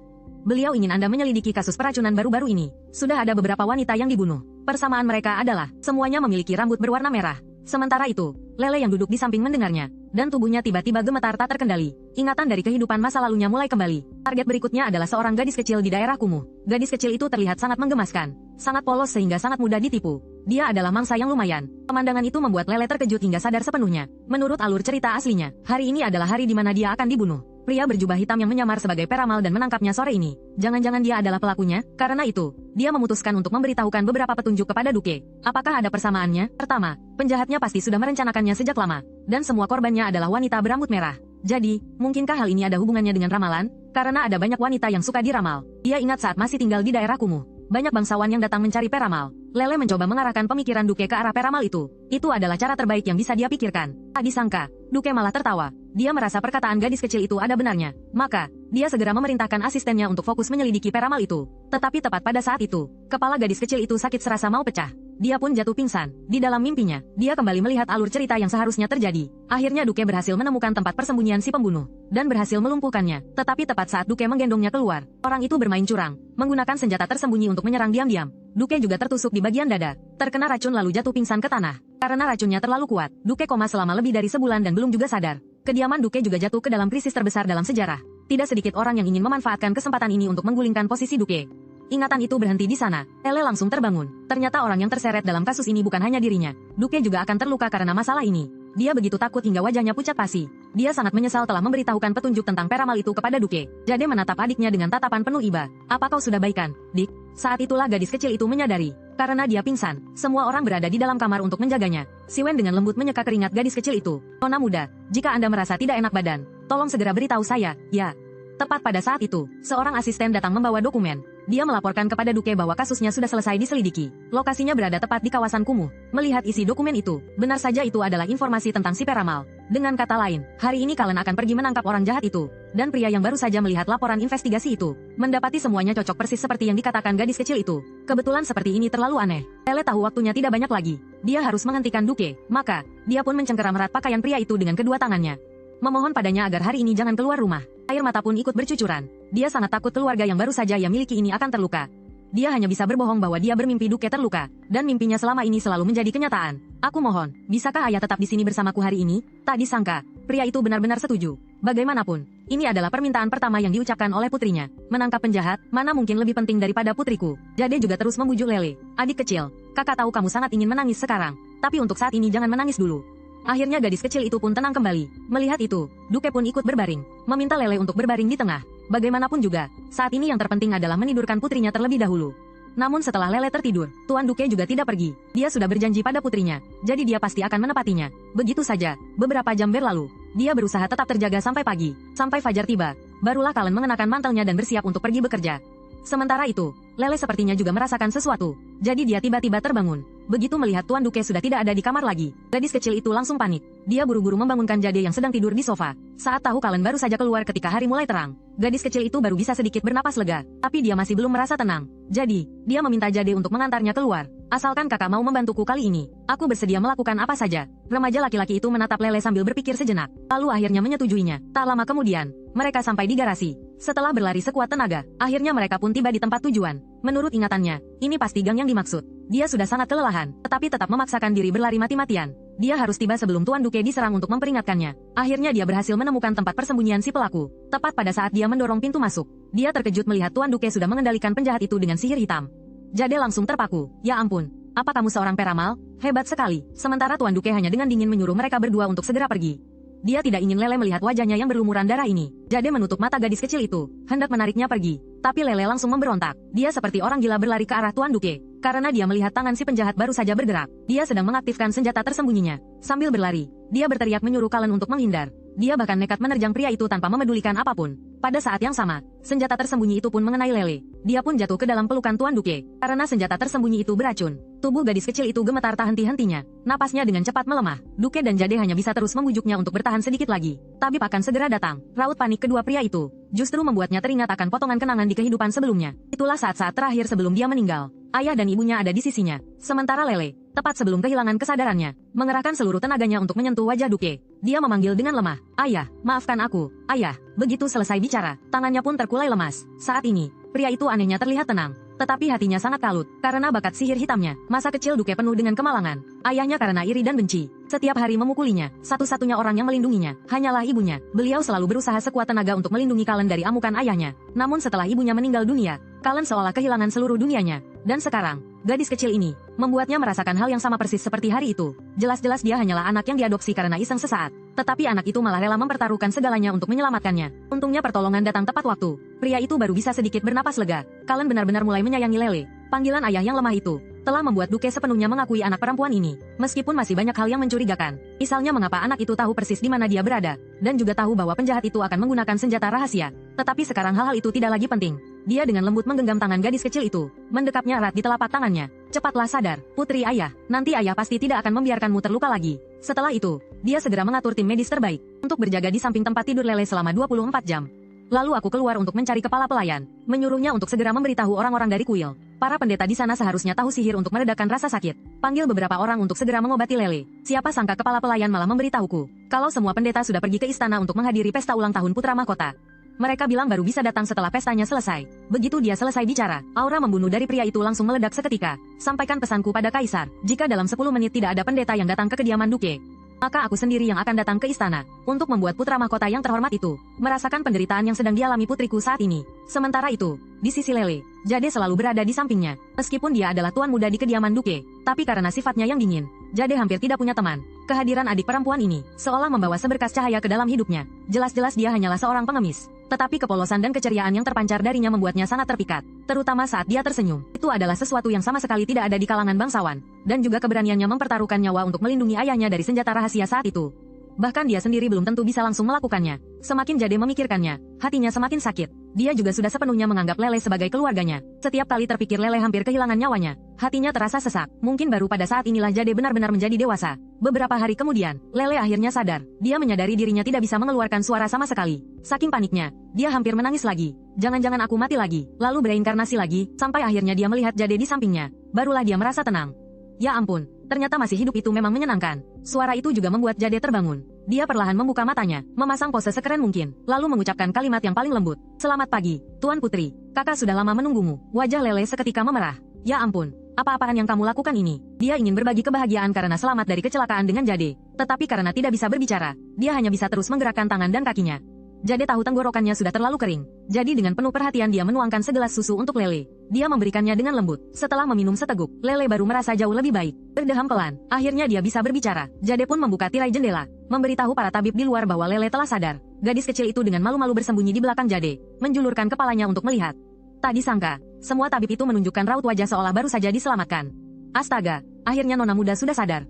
Speaker 1: Beliau ingin Anda menyelidiki kasus peracunan baru-baru ini. Sudah ada beberapa wanita yang dibunuh. Persamaan mereka adalah, semuanya memiliki rambut berwarna merah. Sementara itu, Lele yang duduk di samping mendengarnya, dan tubuhnya tiba-tiba gemetar tak terkendali. Ingatan dari kehidupan masa lalunya mulai kembali. Target berikutnya adalah seorang gadis kecil di daerah kumuh. Gadis kecil itu terlihat sangat menggemaskan, sangat polos sehingga sangat mudah ditipu. Dia adalah mangsa yang lumayan. Pemandangan itu membuat Lele terkejut hingga sadar sepenuhnya. Menurut alur cerita aslinya, hari ini adalah hari di mana dia akan dibunuh. Pria berjubah hitam yang menyamar sebagai peramal dan menangkapnya sore ini. Jangan-jangan dia adalah pelakunya? Karena itu, dia memutuskan untuk memberitahukan beberapa petunjuk kepada Duke. Apakah ada persamaannya? Pertama, penjahatnya pasti sudah merencanakannya sejak lama. Dan semua korbannya adalah wanita berambut merah. Jadi, mungkinkah hal ini ada hubungannya dengan ramalan? Karena ada banyak wanita yang suka diramal. Dia ingat saat masih tinggal di daerah kumuh. Banyak bangsawan yang datang mencari peramal. Lele mencoba mengarahkan pemikiran Duke ke arah peramal itu. Itu adalah cara terbaik yang bisa dia pikirkan. Tak disangka, Duke malah tertawa. Dia merasa perkataan gadis kecil itu ada benarnya. Maka, dia segera memerintahkan asistennya untuk fokus menyelidiki peramal itu. Tetapi tepat pada saat itu, kepala gadis kecil itu sakit serasa mau pecah. Dia pun jatuh pingsan. Di dalam mimpinya, dia kembali melihat alur cerita yang seharusnya terjadi. Akhirnya Duke berhasil menemukan tempat persembunyian si pembunuh. Dan berhasil melumpuhkannya. Tetapi tepat saat Duke menggendongnya keluar, orang itu bermain curang. Menggunakan senjata tersembunyi untuk menyerang diam-diam. Duke juga tertusuk di bagian dada. Terkena racun lalu jatuh pingsan ke tanah. Karena racunnya terlalu kuat, Duke koma selama lebih dari sebulan dan belum juga sadar. Kediaman Duke juga jatuh ke dalam krisis terbesar dalam sejarah. Tidak sedikit orang yang ingin memanfaatkan kesempatan ini untuk menggulingkan posisi Duke. Ingatan itu berhenti di sana. Lele langsung terbangun. Ternyata orang yang terseret dalam kasus ini bukan hanya dirinya. Duke juga akan terluka karena masalah ini. Dia begitu takut hingga wajahnya pucat pasi. Dia sangat menyesal telah memberitahukan petunjuk tentang peramal itu kepada Duke. Jade menatap adiknya dengan tatapan penuh iba. Apa kau sudah baikan, Dik? Saat itulah gadis kecil itu menyadari. Karena dia pingsan, semua orang berada di dalam kamar untuk menjaganya. Si Wen dengan lembut menyeka keringat gadis kecil itu. Nona muda, jika Anda merasa tidak enak badan, tolong segera beritahu saya, ya. Tepat pada saat itu, seorang asisten datang membawa dokumen. Dia melaporkan kepada Duke bahwa kasusnya sudah selesai diselidiki. Lokasinya berada tepat di kawasan kumuh. Melihat isi dokumen itu, benar saja itu adalah informasi tentang si peramal. Dengan kata lain, hari ini kalian akan pergi menangkap orang jahat itu. Dan pria yang baru saja melihat laporan investigasi itu, mendapati semuanya cocok persis seperti yang dikatakan gadis kecil itu. Kebetulan seperti ini terlalu aneh. Lele tahu waktunya tidak banyak lagi. Dia harus menghentikan Duke. Maka, dia pun mencengkeram erat pakaian pria itu dengan kedua tangannya. Memohon padanya agar hari ini jangan keluar rumah. Air mata pun ikut bercucuran. Dia sangat takut keluarga yang baru saja ia miliki ini akan terluka. Dia hanya bisa berbohong bahwa dia bermimpi Duke terluka. Dan mimpinya selama ini selalu menjadi kenyataan. Aku mohon, bisakah ayah tetap di sini bersamaku hari ini? Tak disangka, pria itu benar-benar setuju. Bagaimanapun, ini adalah permintaan pertama yang diucapkan oleh putrinya. Menangkap penjahat, mana mungkin lebih penting daripada putriku. Jade juga terus membujuk Lele. Adik kecil, kakak tahu kamu sangat ingin menangis sekarang. Tapi untuk saat ini jangan menangis dulu. Akhirnya gadis kecil itu pun tenang kembali. Melihat itu, Duke pun ikut berbaring, meminta Lele untuk berbaring di tengah. Bagaimanapun juga, saat ini yang terpenting adalah menidurkan putrinya terlebih dahulu. Namun setelah Lele tertidur, Tuan Duke juga tidak pergi. Dia sudah berjanji pada putrinya, jadi dia pasti akan menepatinya. Begitu saja, beberapa jam berlalu. Dia berusaha tetap terjaga sampai pagi. Sampai fajar tiba, barulah Kalen mengenakan mantelnya dan bersiap untuk pergi bekerja. Sementara itu, Lele sepertinya juga merasakan sesuatu. Jadi dia tiba-tiba terbangun. Begitu melihat Tuan Duke sudah tidak ada di kamar lagi, gadis kecil itu langsung panik. Dia buru-buru membangunkan Jade yang sedang tidur di sofa. Saat tahu Kalen baru saja keluar ketika hari mulai terang, gadis kecil itu baru bisa sedikit bernapas lega. Tapi dia masih belum merasa tenang. Jadi, dia meminta Jade untuk mengantarnya keluar. Asalkan kakak mau membantuku kali ini, aku bersedia melakukan apa saja. Remaja laki-laki itu menatap Lele sambil berpikir sejenak. Lalu akhirnya menyetujuinya. Tak lama kemudian, mereka sampai di garasi. Setelah berlari sekuat tenaga, akhirnya mereka pun tiba di tempat tujuan. Menurut ingatannya, ini pasti gang yang dimaksud. Dia sudah sangat kelelahan, tetapi tetap memaksakan diri berlari mati-matian. Dia harus tiba sebelum Tuan Duke diserang untuk memperingatkannya. Akhirnya dia berhasil menemukan tempat persembunyian si pelaku. Tepat pada saat dia mendorong pintu masuk, dia terkejut melihat Tuan Duke sudah mengendalikan penjahat itu dengan sihir hitam. Jade langsung terpaku. Ya ampun, apa kamu seorang peramal? Hebat sekali. Sementara Tuan Duke hanya dengan dingin menyuruh mereka berdua untuk segera pergi. Dia tidak ingin Lele melihat wajahnya yang berlumuran darah ini. Jade menutup mata gadis kecil itu, hendak menariknya pergi. Tapi Lele langsung memberontak. Dia seperti orang gila berlari ke arah Tuan Duke. Karena dia melihat tangan si penjahat baru saja bergerak. Dia sedang mengaktifkan senjata tersembunyinya. Sambil berlari, dia berteriak menyuruh Kalen untuk menghindar. Dia bahkan nekat menerjang pria itu tanpa memedulikan apapun. Pada saat yang sama, senjata tersembunyi itu pun mengenai Lele. Dia pun jatuh ke dalam pelukan Tuan Duke. Karena senjata tersembunyi itu beracun, tubuh gadis kecil itu gemetar tak henti-hentinya. Napasnya dengan cepat melemah. Duke dan Jade hanya bisa terus membujuknya untuk bertahan sedikit lagi. Tabib akan segera datang. Raut panik kedua pria itu justru membuatnya teringat akan potongan kenangan di kehidupan sebelumnya. Itulah saat-saat terakhir sebelum dia meninggal. Ayah dan ibunya ada di sisinya. Sementara Lele, tepat sebelum kehilangan kesadarannya, mengerahkan seluruh tenaganya untuk menyentuh wajah Duke. Dia memanggil dengan lemah, "Ayah, maafkan aku, ayah." Begitu selesai bicara, tangannya pun terkulai lemas. Saat ini, pria itu anehnya terlihat tenang. Tetapi hatinya sangat kalut, karena bakat sihir hitamnya. Masa kecil Duke penuh dengan kemalangan. Ayahnya karena iri dan benci, setiap hari memukulinya. Satu-satunya orang yang melindunginya, hanyalah ibunya. Beliau selalu berusaha sekuat tenaga untuk melindungi Kalen dari amukan ayahnya. Namun setelah ibunya meninggal dunia, Kalen seolah kehilangan seluruh dunianya. Dan sekarang, Gadis kecil ini membuatnya merasakan hal yang sama persis seperti hari itu. Jelas-jelas dia hanyalah anak yang diadopsi karena iseng sesaat. Tetapi anak itu malah rela mempertaruhkan segalanya untuk menyelamatkannya. Untungnya pertolongan datang tepat waktu. Pria itu baru bisa sedikit bernapas lega. Kalen benar-benar mulai menyayangi Lele. Panggilan ayah yang lemah itu telah membuat Duke sepenuhnya mengakui anak perempuan ini. Meskipun masih banyak hal yang mencurigakan. Misalnya mengapa anak itu tahu persis di mana dia berada. Dan juga tahu bahwa penjahat itu akan menggunakan senjata rahasia. Tetapi sekarang hal-hal itu tidak lagi penting. Dia dengan lembut menggenggam tangan gadis kecil itu, mendekapnya erat di telapak tangannya. Cepatlah sadar, putri ayah. Nanti ayah pasti tidak akan membiarkanmu terluka lagi. Setelah itu, dia segera mengatur tim medis terbaik untuk berjaga di samping tempat tidur Lele selama 24 jam. Lalu aku keluar untuk mencari kepala pelayan, menyuruhnya untuk segera memberitahu orang-orang dari kuil. Para pendeta di sana seharusnya tahu sihir untuk meredakan rasa sakit. Panggil beberapa orang untuk segera mengobati Lele. Siapa sangka kepala pelayan malah memberitahuku kalau semua pendeta sudah pergi ke istana untuk menghadiri pesta ulang tahun putra mahkota. Mereka bilang baru bisa datang setelah pestanya selesai. Begitu dia selesai bicara, aura membunuh dari pria itu langsung meledak seketika. Sampaikan pesanku pada Kaisar, jika dalam 10 menit tidak ada pendeta yang datang ke kediaman Duke, maka aku sendiri yang akan datang ke istana, untuk membuat putra mahkota yang terhormat itu merasakan penderitaan yang sedang dialami putriku saat ini. Sementara itu, di sisi Lele, Jade selalu berada di sampingnya. Meskipun dia adalah tuan muda di kediaman Duke, tapi karena sifatnya yang dingin, Jade hampir tidak punya teman. Kehadiran adik perempuan ini seolah membawa seberkas cahaya ke dalam hidupnya. Jelas-jelas dia hanyalah seorang pengemis. Tetapi kepolosan dan keceriaan yang terpancar darinya membuatnya sangat terpikat. Terutama saat dia tersenyum. Itu adalah sesuatu yang sama sekali tidak ada di kalangan bangsawan. Dan juga keberaniannya mempertaruhkan nyawa untuk melindungi ayahnya dari senjata rahasia saat itu. Bahkan dia sendiri belum tentu bisa langsung melakukannya. Semakin Jade memikirkannya, hatinya semakin sakit. Dia juga sudah sepenuhnya menganggap Lele sebagai keluarganya. Setiap kali terpikir Lele hampir kehilangan nyawanya, hatinya terasa sesak. Mungkin baru pada saat inilah Jade benar-benar menjadi dewasa. Beberapa hari kemudian, Lele akhirnya sadar. Dia menyadari dirinya tidak bisa mengeluarkan suara sama sekali. Saking paniknya, dia hampir menangis lagi. Jangan-jangan aku mati lagi, lalu bereinkarnasi lagi, sampai akhirnya dia melihat Jade di sampingnya. Barulah dia merasa tenang. Ya ampun, ternyata masih hidup itu memang menyenangkan. Suara itu juga membuat Jade terbangun. Dia perlahan membuka matanya, memasang pose sekeren mungkin, lalu mengucapkan kalimat yang paling lembut. Selamat pagi, Tuan Putri. Kakak sudah lama menunggumu. Wajah Lele seketika memerah. Ya ampun, apa-apaan yang kamu lakukan ini? Dia ingin berbagi kebahagiaan karena selamat dari kecelakaan dengan Jade. Tetapi karena tidak bisa berbicara, dia hanya bisa terus menggerakkan tangan dan kakinya. Jade tahu tenggorokannya sudah terlalu kering. Jadi dengan penuh perhatian dia menuangkan segelas susu untuk Lele. Dia memberikannya dengan lembut. Setelah meminum seteguk, Lele baru merasa jauh lebih baik. Berdeham pelan, akhirnya dia bisa berbicara. Jade pun membuka tirai jendela, memberitahu para tabib di luar bahwa Lele telah sadar. Gadis kecil itu dengan malu-malu bersembunyi di belakang Jade, menjulurkan kepalanya untuk melihat. Tak disangka, semua tabib itu menunjukkan raut wajah seolah baru saja diselamatkan. Astaga, akhirnya nona muda sudah sadar.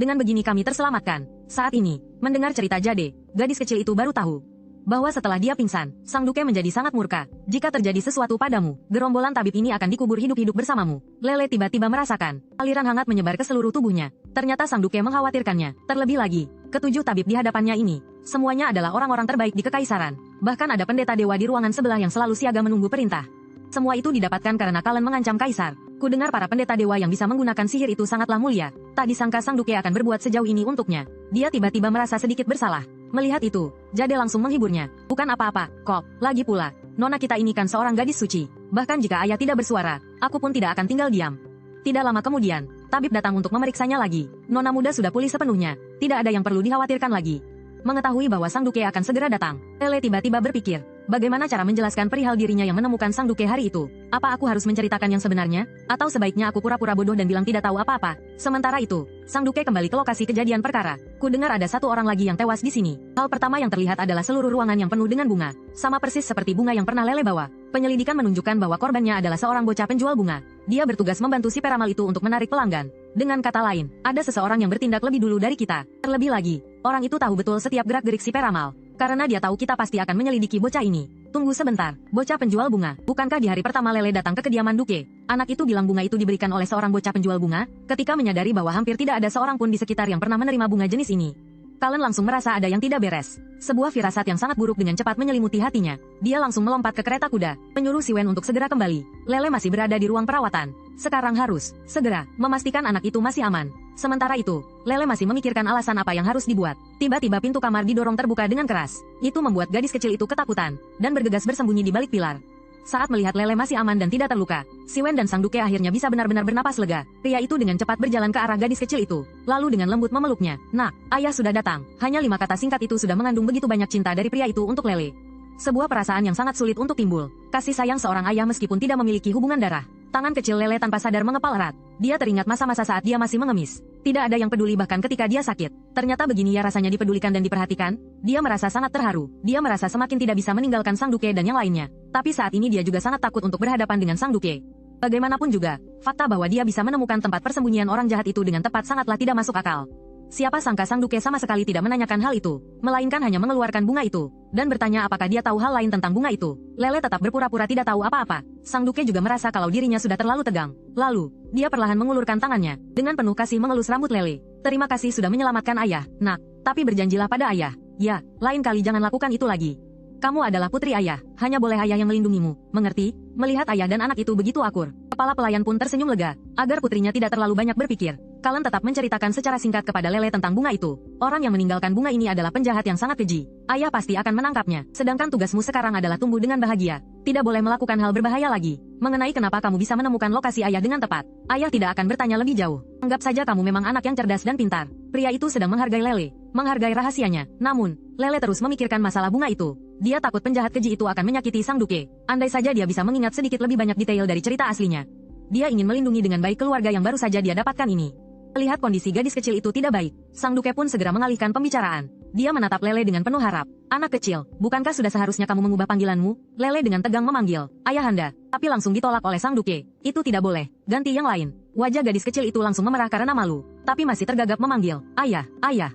Speaker 1: Dengan begini kami terselamatkan. Saat ini, mendengar cerita Jade, gadis kecil itu baru tahu bahwa setelah dia pingsan, Sang Duke menjadi sangat murka. Jika terjadi sesuatu padamu, gerombolan tabib ini akan dikubur hidup-hidup bersamamu. Lele tiba-tiba merasakan aliran hangat menyebar ke seluruh tubuhnya. Ternyata Sang Duke mengkhawatirkannya. Terlebih lagi, ketujuh tabib di hadapannya ini, semuanya adalah orang-orang terbaik di kekaisaran. Bahkan ada pendeta dewa di ruangan sebelah yang selalu siaga menunggu perintah. Semua itu didapatkan karena Kalen mengancam kaisar. Kudengar para pendeta dewa yang bisa menggunakan sihir itu sangatlah mulia. Tak disangka Sang Duke akan berbuat sejauh ini untuknya. Dia tiba-tiba merasa sedikit bersalah. Melihat itu, Jade langsung menghiburnya. Bukan apa-apa, kok. Lagi pula, nona kita ini kan seorang gadis suci. Bahkan jika ayah tidak bersuara, aku pun tidak akan tinggal diam. Tidak lama kemudian, tabib datang untuk memeriksanya lagi. Nona muda sudah pulih sepenuhnya. Tidak ada yang perlu dikhawatirkan lagi. Mengetahui bahwa Sang Duke akan segera datang, Lele tiba-tiba berpikir, bagaimana cara menjelaskan perihal dirinya yang menemukan Sang Duke hari itu? Apa aku harus menceritakan yang sebenarnya? Atau sebaiknya aku pura-pura bodoh dan bilang tidak tahu apa-apa? Sementara itu, Sang Duke kembali ke lokasi kejadian perkara. Kudengar ada satu orang lagi yang tewas di sini. Hal pertama yang terlihat adalah seluruh ruangan yang penuh dengan bunga. Sama persis seperti bunga yang pernah Lele bawa. Penyelidikan menunjukkan bahwa korbannya adalah seorang bocah penjual bunga. Dia bertugas membantu si peramal itu untuk menarik pelanggan. Dengan kata lain, ada seseorang yang bertindak lebih dulu dari kita. Terlebih lagi, orang itu tahu betul setiap gerak-gerik si peramal. Karena dia tahu kita pasti akan menyelidiki bocah ini. Tunggu sebentar, bocah penjual bunga. Bukankah di hari pertama Lele datang ke kediaman Duke, anak itu bilang bunga itu diberikan oleh seorang bocah penjual bunga? Ketika menyadari bahwa hampir tidak ada seorang pun di sekitar yang pernah menerima bunga jenis ini, Kalen langsung merasa ada yang tidak beres. Sebuah firasat yang sangat buruk dengan cepat menyelimuti hatinya. Dia langsung melompat ke kereta kuda, menyuruh si Wen untuk segera kembali. Lele masih berada di ruang perawatan. Sekarang harus segera memastikan anak itu masih aman. Sementara itu, Lele masih memikirkan alasan apa yang harus dibuat. Tiba-tiba pintu kamar didorong terbuka dengan keras. Itu membuat gadis kecil itu ketakutan dan bergegas bersembunyi di balik pilar. Saat melihat Lele masih aman dan tidak terluka, si Wen dan Sang Duke akhirnya bisa benar-benar bernapas lega. Pria itu dengan cepat berjalan ke arah gadis kecil itu, lalu dengan lembut memeluknya. Nak, ayah sudah datang. Hanya 5 kata singkat itu sudah mengandung begitu banyak cinta dari pria itu untuk Lele. Sebuah perasaan yang sangat sulit untuk timbul. Kasih sayang seorang ayah meskipun tidak memiliki hubungan darah. Tangan kecil Lele tanpa sadar mengepal erat. Dia teringat masa-masa saat dia masih mengemis. Tidak ada yang peduli bahkan ketika dia sakit. Ternyata begini ya rasanya dipedulikan dan diperhatikan. Dia merasa sangat terharu. Dia merasa semakin tidak bisa meninggalkan Sang Duke dan yang lainnya. Tapi saat ini dia juga sangat takut untuk berhadapan dengan Sang Duke. Bagaimanapun juga, fakta bahwa dia bisa menemukan tempat persembunyian orang jahat itu dengan tepat sangatlah tidak masuk akal. Siapa sangka Sang Duke sama sekali tidak menanyakan hal itu, melainkan hanya mengeluarkan bunga itu, dan bertanya apakah dia tahu hal lain tentang bunga itu. Lele tetap berpura-pura tidak tahu apa-apa. Sang Duke juga merasa kalau dirinya sudah terlalu tegang. Lalu, dia perlahan mengulurkan tangannya, dengan penuh kasih mengelus rambut Lele. Terima kasih sudah menyelamatkan ayah, nak. Tapi berjanjilah pada ayah. Ya, lain kali jangan lakukan itu lagi. Kamu adalah putri ayah, hanya boleh ayah yang melindungimu, mengerti? Melihat ayah dan anak itu begitu akur, kepala pelayan pun tersenyum lega, agar putrinya tidak terlalu banyak berpikir. Kalen tetap menceritakan secara singkat kepada Lele tentang bunga itu. Orang yang meninggalkan bunga ini adalah penjahat yang sangat keji. Ayah pasti akan menangkapnya, sedangkan tugasmu sekarang adalah tumbuh dengan bahagia. Tidak boleh melakukan hal berbahaya lagi. Mengenai kenapa kamu bisa menemukan lokasi ayah dengan tepat, ayah tidak akan bertanya lebih jauh. Anggap saja kamu memang anak yang cerdas dan pintar. Pria itu sedang menghargai Lele, menghargai rahasianya. Namun, Lele terus memikirkan masalah bunga itu. Dia takut penjahat keji itu akan menyakiti Sang Duke. Andai saja dia bisa mengingat sedikit lebih banyak detail dari cerita aslinya. Dia ingin melindungi dengan baik keluarga yang baru saja dia dapatkan ini. Melihat kondisi gadis kecil itu tidak baik, Sang Duke pun segera mengalihkan pembicaraan. Dia menatap Lele dengan penuh harap. Anak kecil, bukankah sudah seharusnya kamu mengubah panggilanmu? Lele dengan tegang memanggil, Ayahanda, tapi langsung ditolak oleh Sang Duke. Itu tidak boleh, ganti yang lain. Wajah gadis kecil itu langsung memerah karena malu, tapi masih tergagap memanggil, Ayah, Ayah.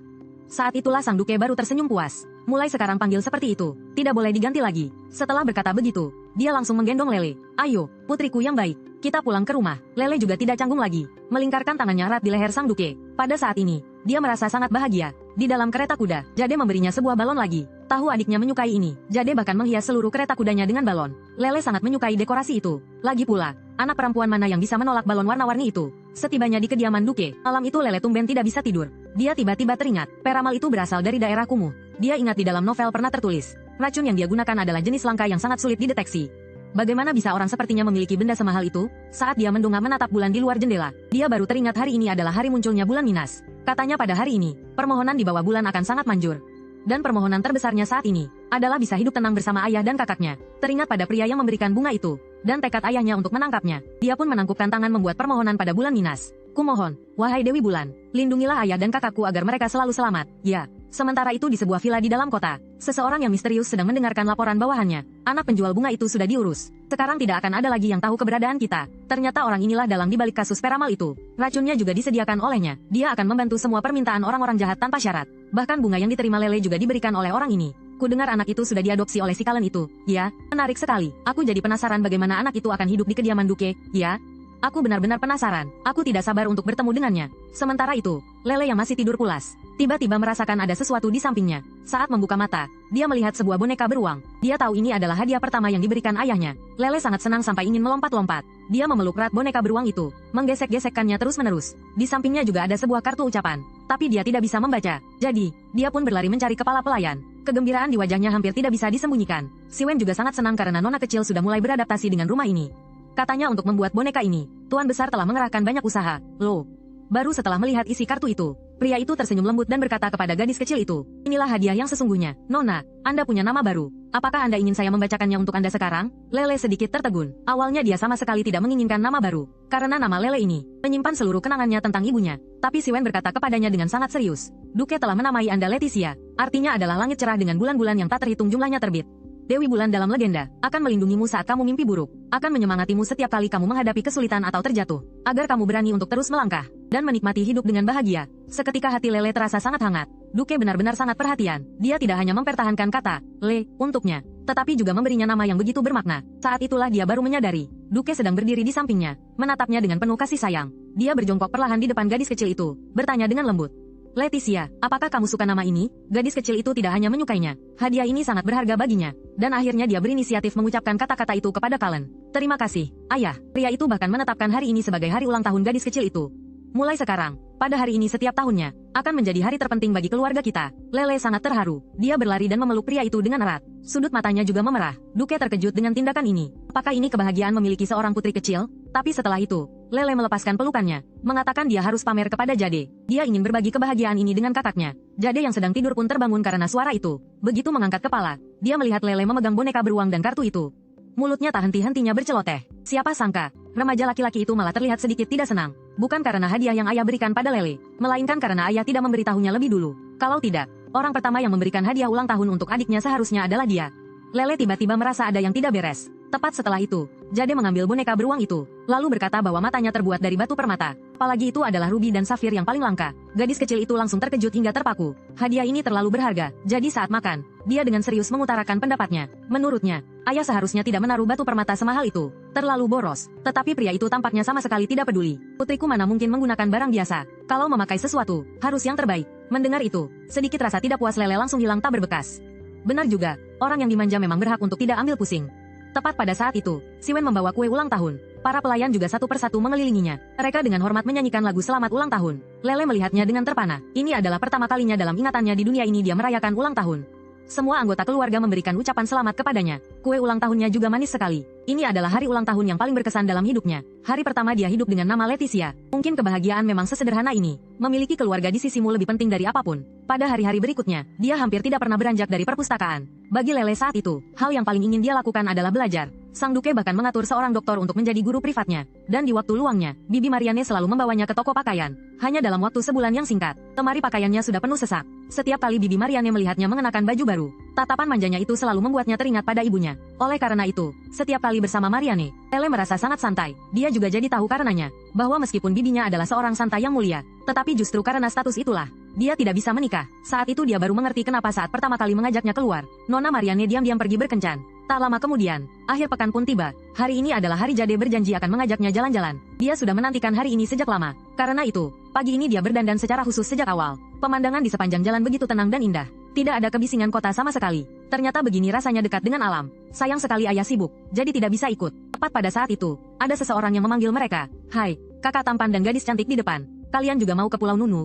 Speaker 1: Saat itulah Sang Duke baru tersenyum puas. Mulai sekarang panggil seperti itu, tidak boleh diganti lagi. Setelah berkata begitu, dia langsung menggendong Lele. Ayo, putriku yang baik, kita pulang ke rumah. Lele juga tidak canggung lagi, melingkarkan tangannya erat di leher Sang Duke. Pada saat ini, dia merasa sangat bahagia. Di dalam kereta kuda, Jade memberinya sebuah balon lagi. Tahu adiknya menyukai ini, Jade bahkan menghias seluruh kereta kudanya dengan balon. Lele sangat menyukai dekorasi itu. Lagi pula, anak perempuan mana yang bisa menolak balon warna-warni itu? Setibanya di kediaman Duke, malam itu Lele tumben tidak bisa tidur. Dia tiba-tiba teringat, peramal itu berasal dari daerah kumuh. Dia ingat di dalam novel pernah tertulis, racun yang dia gunakan adalah jenis langka yang sangat sulit dideteksi. Bagaimana bisa orang sepertinya memiliki benda semahal itu? Saat dia mendungak menatap bulan di luar jendela, dia baru teringat hari ini adalah hari munculnya bulan Minas. Katanya pada hari ini, permohonan di bawah bulan akan sangat manjur. Dan permohonan terbesarnya saat ini, adalah bisa hidup tenang bersama ayah dan kakaknya. Teringat pada pria yang memberikan bunga itu, dan tekad ayahnya untuk menangkapnya. Dia pun menangkupkan tangan membuat permohonan pada bulan Minas. Kumohon, wahai Dewi Bulan, lindungilah ayah dan kakakku agar mereka selalu selamat. Ya. Sementara itu di sebuah villa di dalam kota, seseorang yang misterius sedang mendengarkan laporan bawahannya. Anak penjual bunga itu sudah diurus. Sekarang tidak akan ada lagi yang tahu keberadaan kita. Ternyata orang inilah dalang di balik kasus peramal itu. Racunnya juga disediakan olehnya. Dia akan membantu semua permintaan orang-orang jahat tanpa syarat. Bahkan bunga yang diterima Lele juga diberikan oleh orang ini. Kudengar anak itu sudah diadopsi oleh si Kalen itu. Ya, menarik sekali. Aku jadi penasaran bagaimana anak itu akan hidup di kediaman Duke. Ya. Aku benar-benar penasaran. Aku tidak sabar untuk bertemu dengannya. Sementara itu, Lele yang masih tidur pulas, tiba-tiba merasakan ada sesuatu di sampingnya. Saat membuka mata, dia melihat sebuah boneka beruang. Dia tahu ini adalah hadiah pertama yang diberikan ayahnya. Lele sangat senang sampai ingin melompat-lompat. Dia memeluk erat boneka beruang itu, menggesek-gesekkannya terus-menerus. Di sampingnya juga ada sebuah kartu ucapan, tapi dia tidak bisa membaca. Jadi, dia pun berlari mencari kepala pelayan. Kegembiraan di wajahnya hampir tidak bisa disembunyikan. Si Wen juga sangat senang karena nona kecil sudah mulai beradaptasi dengan rumah ini. Katanya untuk membuat boneka ini, Tuan Besar telah mengerahkan banyak usaha. Loh. Baru setelah melihat isi kartu itu, pria itu tersenyum lembut dan berkata kepada gadis kecil itu, inilah hadiah yang sesungguhnya. Nona, Anda punya nama baru. Apakah Anda ingin saya membacakannya untuk Anda sekarang? Lele sedikit tertegun. Awalnya dia sama sekali tidak menginginkan nama baru, karena nama Lele ini menyimpan seluruh kenangannya tentang ibunya. Tapi si Wen berkata kepadanya dengan sangat serius, Duke telah menamai Anda Leticia. Artinya adalah langit cerah dengan bulan-bulan yang tak terhitung jumlahnya terbit. Dewi Bulan dalam legenda, akan melindungimu saat kamu mimpi buruk, akan menyemangatimu setiap kali kamu menghadapi kesulitan atau terjatuh, agar kamu berani untuk terus melangkah, dan menikmati hidup dengan bahagia. Seketika hati Lele terasa sangat hangat. Duke benar-benar sangat perhatian. Dia tidak hanya mempertahankan kata, Le, untuknya, tetapi juga memberinya nama yang begitu bermakna. Saat itulah dia baru menyadari, Duke sedang berdiri di sampingnya, menatapnya dengan penuh kasih sayang. Dia berjongkok perlahan di depan gadis kecil itu, bertanya dengan lembut. Leticia, apakah kamu suka nama ini? Gadis kecil itu tidak hanya menyukainya, hadiah ini sangat berharga baginya. Dan akhirnya dia berinisiatif mengucapkan kata-kata itu kepada Kalen. Terima kasih, ayah. Pria itu bahkan menetapkan hari ini sebagai hari ulang tahun gadis kecil itu. Mulai sekarang, pada hari ini setiap tahunnya, akan menjadi hari terpenting bagi keluarga kita. Lele sangat terharu. Dia berlari dan memeluk pria itu dengan erat. Sudut matanya juga memerah. Duke terkejut dengan tindakan ini. Apakah ini kebahagiaan memiliki seorang putri kecil? Tapi setelah itu, Lele melepaskan pelukannya, mengatakan dia harus pamer kepada Jade. Dia ingin berbagi kebahagiaan ini dengan kakaknya. Jade yang sedang tidur pun terbangun karena suara itu. Begitu mengangkat kepala, dia melihat Lele memegang boneka beruang dan kartu itu. Mulutnya tak henti-hentinya berceloteh. Siapa sangka, Remaja laki-laki itu malah terlihat sedikit tidak senang. Bukan karena hadiah yang ayah berikan pada Lele, melainkan karena ayah tidak memberitahunya lebih dulu. Kalau tidak, orang pertama yang memberikan hadiah ulang tahun untuk adiknya seharusnya adalah dia. Lele tiba-tiba merasa ada yang tidak beres. Tepat setelah itu, Jade mengambil boneka beruang itu, lalu berkata bahwa matanya terbuat dari batu permata. Apalagi itu adalah ruby dan safir yang paling langka. Gadis kecil itu langsung terkejut hingga terpaku. Hadiah ini terlalu berharga, jadi saat makan, dia dengan serius mengutarakan pendapatnya. Menurutnya, ayah seharusnya tidak menaruh batu permata semahal itu. Terlalu boros. Tetapi pria itu tampaknya sama sekali tidak peduli. Putriku mana mungkin menggunakan barang biasa. Kalau memakai sesuatu, harus yang terbaik. Mendengar itu, sedikit rasa tidak puas Lele langsung hilang tak berbekas. Benar juga, orang yang dimanja memang berhak untuk tidak ambil pusing. Tepat pada saat itu, Siwen membawa kue ulang tahun. Para pelayan juga satu persatu mengelilinginya. Mereka dengan hormat menyanyikan lagu selamat ulang tahun. Lele melihatnya dengan terpana. Ini adalah pertama kalinya dalam ingatannya di dunia ini dia merayakan ulang tahun. Semua anggota keluarga memberikan ucapan selamat kepadanya. Kue ulang tahunnya juga manis sekali. Ini adalah hari ulang tahun yang paling berkesan dalam hidupnya. Hari pertama dia hidup dengan nama Leticia. Mungkin kebahagiaan memang sesederhana ini. Memiliki keluarga di sisimu lebih penting dari apapun. Pada hari-hari berikutnya, dia hampir tidak pernah beranjak dari perpustakaan. Bagi Lele saat itu, hal yang paling ingin dia lakukan adalah belajar. Sang Duke bahkan mengatur seorang dokter untuk menjadi guru privatnya. Dan di waktu luangnya, Bibi Marianne selalu membawanya ke toko pakaian. Hanya dalam waktu sebulan yang singkat, lemari pakaiannya sudah penuh sesak. Setiap kali Bibi Marianne melihatnya mengenakan baju baru, tatapan manjanya itu selalu membuatnya teringat pada ibunya. Oleh karena itu, setiap kali bersama Marianne, Lele merasa sangat santai. Dia juga jadi tahu karenanya, bahwa meskipun bibinya adalah seorang santai yang mulia, tetapi justru karena status itulah, dia tidak bisa menikah. Saat itu dia baru mengerti kenapa saat pertama kali mengajaknya keluar, Nona Marianne diam-diam pergi berkencan. Tak lama kemudian, akhir pekan pun tiba. Hari ini adalah hari Jade berjanji akan mengajaknya jalan-jalan. Dia sudah menantikan hari ini sejak lama. Karena itu, pagi ini dia berdandan secara khusus sejak awal. Pemandangan di sepanjang jalan begitu tenang dan indah. Tidak ada kebisingan kota sama sekali. Ternyata begini rasanya dekat dengan alam. Sayang sekali ayah sibuk, jadi tidak bisa ikut. Tepat pada saat itu, ada seseorang yang memanggil mereka. Hai, kakak tampan dan gadis cantik di depan. Kalian juga mau ke Pulau Nunu?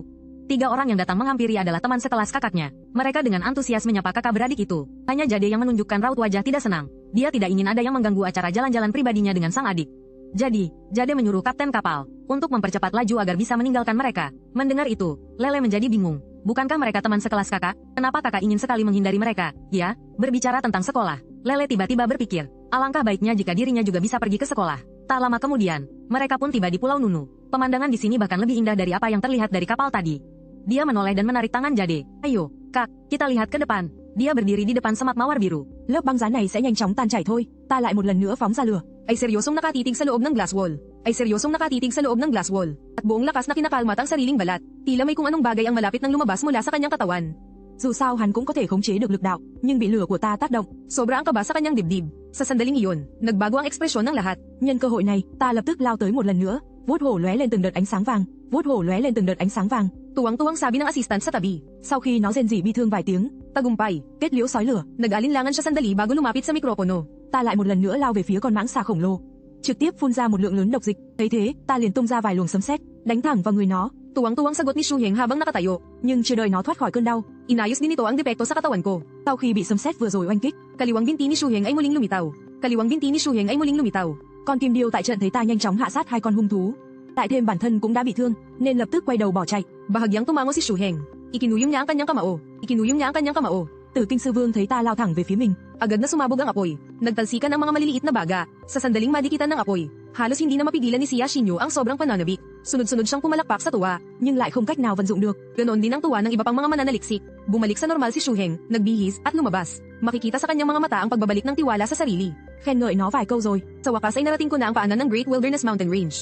Speaker 1: 3 orang yang datang menghampiri adalah teman sekelas kakaknya. Mereka dengan antusias menyapa kakak beradik itu. Hanya Jade yang menunjukkan raut wajah tidak senang. Dia tidak ingin ada yang mengganggu acara jalan-jalan pribadinya dengan sang adik. Jadi, Jade menyuruh kapten kapal untuk mempercepat laju agar bisa meninggalkan mereka. Mendengar itu, Lele menjadi bingung. Bukankah mereka teman sekelas kakak? Kenapa kakak ingin sekali menghindari mereka? Ya, berbicara tentang sekolah. Lele tiba-tiba berpikir, alangkah baiknya jika dirinya juga bisa pergi ke sekolah. Tak lama kemudian, mereka pun tiba di Pulau Nunu. Pemandangan di sini bahkan lebih indah dari apa yang terlihat dari kapal tadi. Dia menoleh dan menarik tangan Jade. Ayo, kak, kita lihat ke depan. Dia berdiri di depan semak mawar biru.
Speaker 2: Lớp băng giá này sẽ nhanh chóng tan chảy thôi. Ta lại một lần nữa phóng ra lửa.
Speaker 3: Ay seryosong nakatitig sa loob ng glass wall. Ay seryosong nakatitig sa loob ng glass wall. At buong lakas na kinakalma ang sariling balat. Tila may kung anong bagay ang malapit nang lumabas mula sa kanyang katawan.
Speaker 2: Dù sao hắn cũng có thể khống chế được lực đạo, nhưng bị lửa của ta tác động.
Speaker 3: Sobra ang kaba sa kanyang dibdib. Sa sandaling iyon, nagbago ang ekspresyon ng lahat.
Speaker 2: Nhân cơ hội này, ta lập tức lao tới một lần nữa. Vuốt hổ lóe lên từng đợt ánh sáng vàng. Vuốt hổ lóe lên từng đợt ánh sáng vàng.
Speaker 3: Tuwang-tuwang sabi ng assistant sa tabi.
Speaker 2: Sau khi nó rên rỉ bi thương vài tiếng,
Speaker 3: tagumpay,
Speaker 2: kết liễu sói lửa.
Speaker 3: Nag-alinlangan siya sandali bago lumapit sa mikropono.
Speaker 2: Ta lại một lần nữa lao về phía con mãng xà khổng lồ. Trực tiếp phun ra một lượng lớn độc dịch. Thấy thế, ta liền tung ra vài luồng sấm sét, đánh thẳng vào người nó.
Speaker 3: Tuwang-tuwang sagot ni Shu Heng habang nakatayo.
Speaker 2: Nhưng chưa đợi nó thoát khỏi cơn đau,
Speaker 3: inayos din ito ang depekto sa katawan ko.
Speaker 2: Sau khi bị sấm sét vừa rồi oanh kích,
Speaker 3: kaliwang binti ni Shu Heng ay muling lumitaw. Kaliwang binti ni Shu Heng ay muling lumitaw.
Speaker 2: Con kim điêu tại trận thấy ta nhanh chóng hạ sát 2 con hung thú. Lại thêm bản thân cũng đã bị thương, nên lập tức quay đầu bỏ chạy.
Speaker 3: Bahagyang tumango si Shu Heng. Ikinuyong niya ang kanyang kamao. Ikinuyong niya ang kanyang kamao.
Speaker 2: Tử Kinh Sư Vương thấy ta lao thẳng về phía mình.
Speaker 3: Agad na sumabog ang apoy. Nagtalsikan ang mga maliliit na baga. Sa sandaling madikitan ng apoy, halos hindi na mapigilan ni Xia Xinyo ang sobrang pananabik. Sunod-sunod siyang pumalakpak sa tuwa,
Speaker 2: nhưng lại không cách nào vận dụng được.
Speaker 3: Ganoon din ang tuwa ng iba pang mga mananaliksik. Bumalik sa normal si Shu Heng, nagbihis at lumabas. Makikita sa kanyang mga mata ang pagbabalik ng tiwala sa sarili.
Speaker 2: Khen ngợi nó vài câu rồi,
Speaker 3: sa wakas ay narating ko na ang paanan ng Great Wilderness Mountain Range.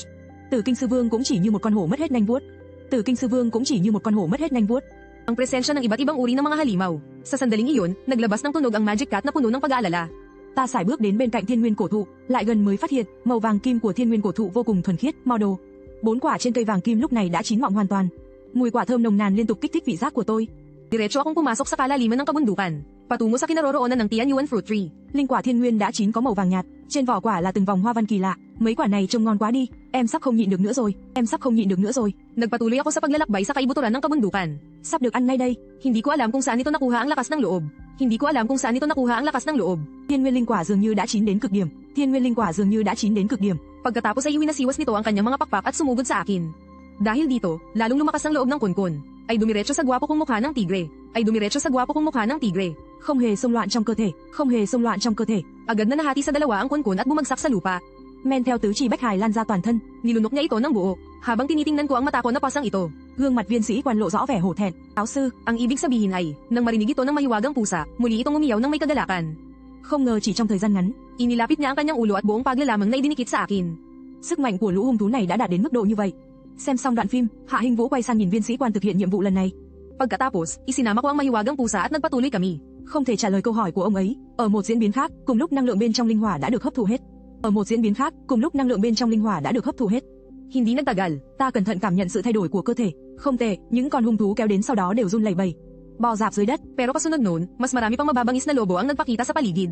Speaker 2: Tử Kinh Sư Vương cũng chỉ như một con hổ mất hết nanh vuốt. Tử Kinh Sư Vương cũng chỉ như một con hổ mất hết nanh vuốt.
Speaker 3: Ang presensya ng iba't ibang uri ng mga halimaw. Sa sandaling iyon, naglabas ng tunog ang Magic Cat na puno ng pag-aalala.
Speaker 2: Ta sải bước đến bên cạnh Thiên Nguyên cổ thụ, lại gần mới phát hiện, màu vàng kim của Thiên Nguyên cổ thụ vô cùng thuần khiết, màu đồ. 4 quả trên cây vàng kim lúc này đã chín mọng hoàn toàn. Mùi quả thơm nồng nàn liên tục kích thích vị giác của tôi.
Speaker 3: Diretso akong pumasok sa kalaliman ng kabundukan, patungo sa kinaroroonan ng Tianyuan Fruit Tree.
Speaker 2: Linh quả Thiên Nguyên đã chín có màu vàng nhạt, trên vỏ quả là từng vòng hoa văn kỳ lạ. Mấy quả này trông ngon quá đi, em sắp không nhịn được nữa rồi, em sắp không nhịn được nữa rồi.
Speaker 3: Nagpatuloy ako sa paglalakbay sa kaibuturan ng kabundukan.
Speaker 2: Sắp được ăn ngay đây.
Speaker 3: Hindi ko alam kung saan ito nakuha ang lakas ng loob. Hindi ko alam kung saan ito nakuha ang lakas ng loob.
Speaker 2: Thiên Nguyên linh quả dường như đã chín đến cực điểm. Thiên Nguyên linh quả dường như đã chín đến cực điểm.
Speaker 3: Pagkatapos ay iwinasiwas nito ang kanyang mga pakpak at sumugod sa akin. Dahil dito, lalong lumakas ang loob ng konkon. Ay dumiretso sa gwapo kong mukha ng tigre. Ay dumiretso sa gwapo kong mukha ng tigre.
Speaker 2: Không hề xông loạn trong cơ thể, không hề xông loạn trong cơ thể.
Speaker 3: Agad na nahati sa dalawa ang konkon at bumagsak sa lupa.
Speaker 2: men theo tứ chi bách hài lan ra toàn thân.
Speaker 3: Nilunok niya ito ng buo. Habang tinitingnan ko ang mata ko na pasang ito.
Speaker 2: Gương mặt viên sĩ quan lộ rõ vẻ hổ thẹn. Giáo sư,
Speaker 3: Ang ibig sabihin ay, nang marinig ito ng mahiwagang pusa, muli itong umiyaw ng may kagalakan.
Speaker 2: không ngờ chỉ trong thời gian ngắn,
Speaker 3: Inilapit niya ang kanyang ulo at buong paglalamang na idinikit sa akin.
Speaker 2: sức mạnh của lũ hung thú này đã đạt đến mức độ như vậy. Xem xong đoạn phim, Hạ Hinh Vũ quay sang nhìn viên sĩ quan thực hiện nhiệm vụ lần này.
Speaker 3: Pagkatapos, isinama ko ang mahiwagang pusa at nagpatuloy kami.
Speaker 2: Không thể trả lời câu hỏi của ông ấy. Ở một diễn biến khác, cùng lúc năng lượng bên trong linh hỏa đã được hấp thụ hết. Ở một diễn biến khác, cùng lúc năng lượng bên trong linh hỏa đã được hấp thụ hết.
Speaker 3: Hindi nagtagal.
Speaker 2: Ta cẩn thận cảm nhận sự thay đổi của cơ thể. Không tệ, những con hung thú kéo đến sau đó đều run lẩy bẩy, bò rạp dưới đất.
Speaker 3: Pero kasunod noon, mas marami pang mababangis na lobo ang nagpakita sa paligid.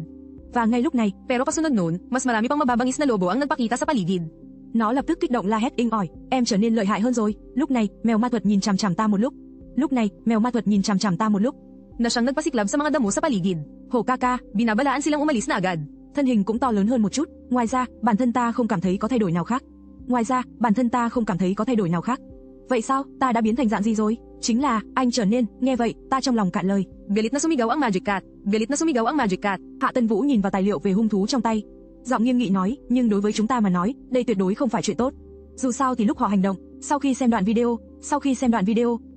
Speaker 2: Và ngay lúc này,
Speaker 3: Pero kasunod noon, mas marami pang mababangis na lobo ang nagpakita sa paligid.
Speaker 2: nó lập tức kích động la hét inh ỏi. Em trở nên lợi hại hơn rồi. Lúc này, mèo ma thuật nhìn chằm chằm ta một lúc. Lúc này, mèo ma thuật nhìn chằm chằm ta một lúc.
Speaker 3: Na siyang nagpasiklab sa mga damo sa paligid.
Speaker 2: Hổ ca ca,
Speaker 3: Binabalaan silang umalis na agad.
Speaker 2: thân hình cũng to lớn hơn một chút. Ngoài ra, bản thân ta không cảm thấy có thay đổi nào khác. Ngoài ra, bản thân ta không cảm thấy có thay đổi nào khác. Vậy sao, ta đã biến thành dạng gì rồi? Chính là, anh trở nên, nghe vậy, ta trong lòng cạn lời.
Speaker 3: Galit na sumigaw ang Magic Cat. Galit na sumigaw ang Magic Cat.
Speaker 2: Hạ Tân Vũ nhìn vào tài liệu về hung thú trong tay. Giọng nghiêm nghị nói, nhưng đối với chúng ta mà nói, đây tuyệt đối không phải chuyện tốt. Dù sao thì lúc họ hành động, sau khi xem đoạn video,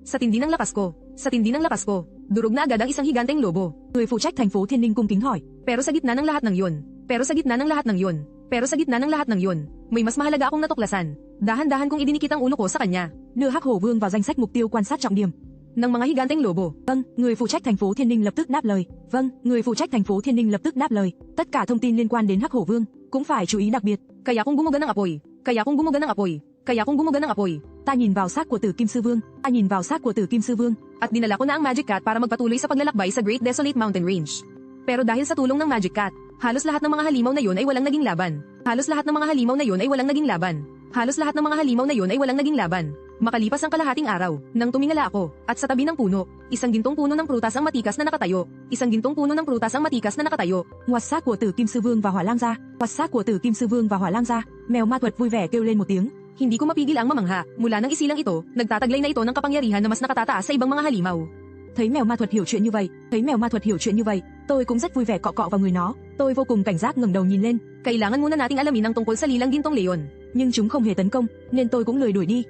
Speaker 3: Sa tindi ng lakas ko. Sa tindi ng lakas ko. Durog na agad ang isang higanteng lobo.
Speaker 2: người phụ trách thành phố Thiên Ninh cung kính hỏi,
Speaker 3: Pero sa gitna ng lahat ng yun. Pero sa gitna ng lahat ng yun. Pero sa gitna ng lahat ng yun. May mas mahalaga akong natuklasan. Dahan-dahan kong idinikit ang ulo ko sa kanya.
Speaker 2: đưa Hắc Hổ Vương vào danh sách mục tiêu quan sát trọng điểm.
Speaker 3: Ng mga higanteng lobo.
Speaker 2: Vâng, người phụ trách thành phố Thiên Ninh lập tức đáp lời. Vâng, người phụ trách thành phố Thiên Ninh lập tức đáp lời. Tất cả thông tin liên quan đến Hắc Hổ Vương cũng phải chú ý đặc biệt.
Speaker 3: Kaya kung bumuga ng apoy. Kaya kung bumuga ng apoy. Kaya kung bumuga ng apoy.
Speaker 2: Ta nhìn vào xác của Tử Kim Sư Vương. Ta nhìn vào xác của Tử Kim Sư Vương.
Speaker 3: At dinala ko na ang Magic Cat para magpatuloy sa paglalakbay sa Great Desolate Mountain Range. Pero dahil sa tulong ng Magic Cat, halos lahat ng mga halimaw na yun ay walang naging laban. Halos lahat ng mga halimaw na yun ay walang naging laban. Halos lahat ng mga halimaw na yun ay walang naging laban. Makalipas ang kalahating araw, nang tumingala ako, at sa tabi ng puno, isang gintong puno ng prutas ang matikas na nakatayo. Isang gintong puno ng prutas ang matikas na nakatayo.
Speaker 2: Ngoặt xác của Tử Kim Sư Vương và Hỏa Lang ra. Ngoặt xác của Tử Kim Sư Vương và Hỏa Lang ra. Mèo ma thuật vui vẻ kêu lên một tiếng.
Speaker 3: Hindi ko mapigil ang mamangha. Mula nang isilang ito, nagtataglay na ito ng kapangyarihan na mas nakatataas sa ibang mga halimaw.
Speaker 2: Thấy mèo ma thuật hiểu chuyện như vậy, tôi cũng rất vui vẻ cọ cọ vào người nó. Tôi vô cùng cảnh giác ngẩng đầu nhìn lên.
Speaker 3: Kailangan muna nating alamin ang tungkol sa lilang gintong leon.
Speaker 2: Nhưng chúng không hề tấn công, nên tôi cũng lười đuổi đi.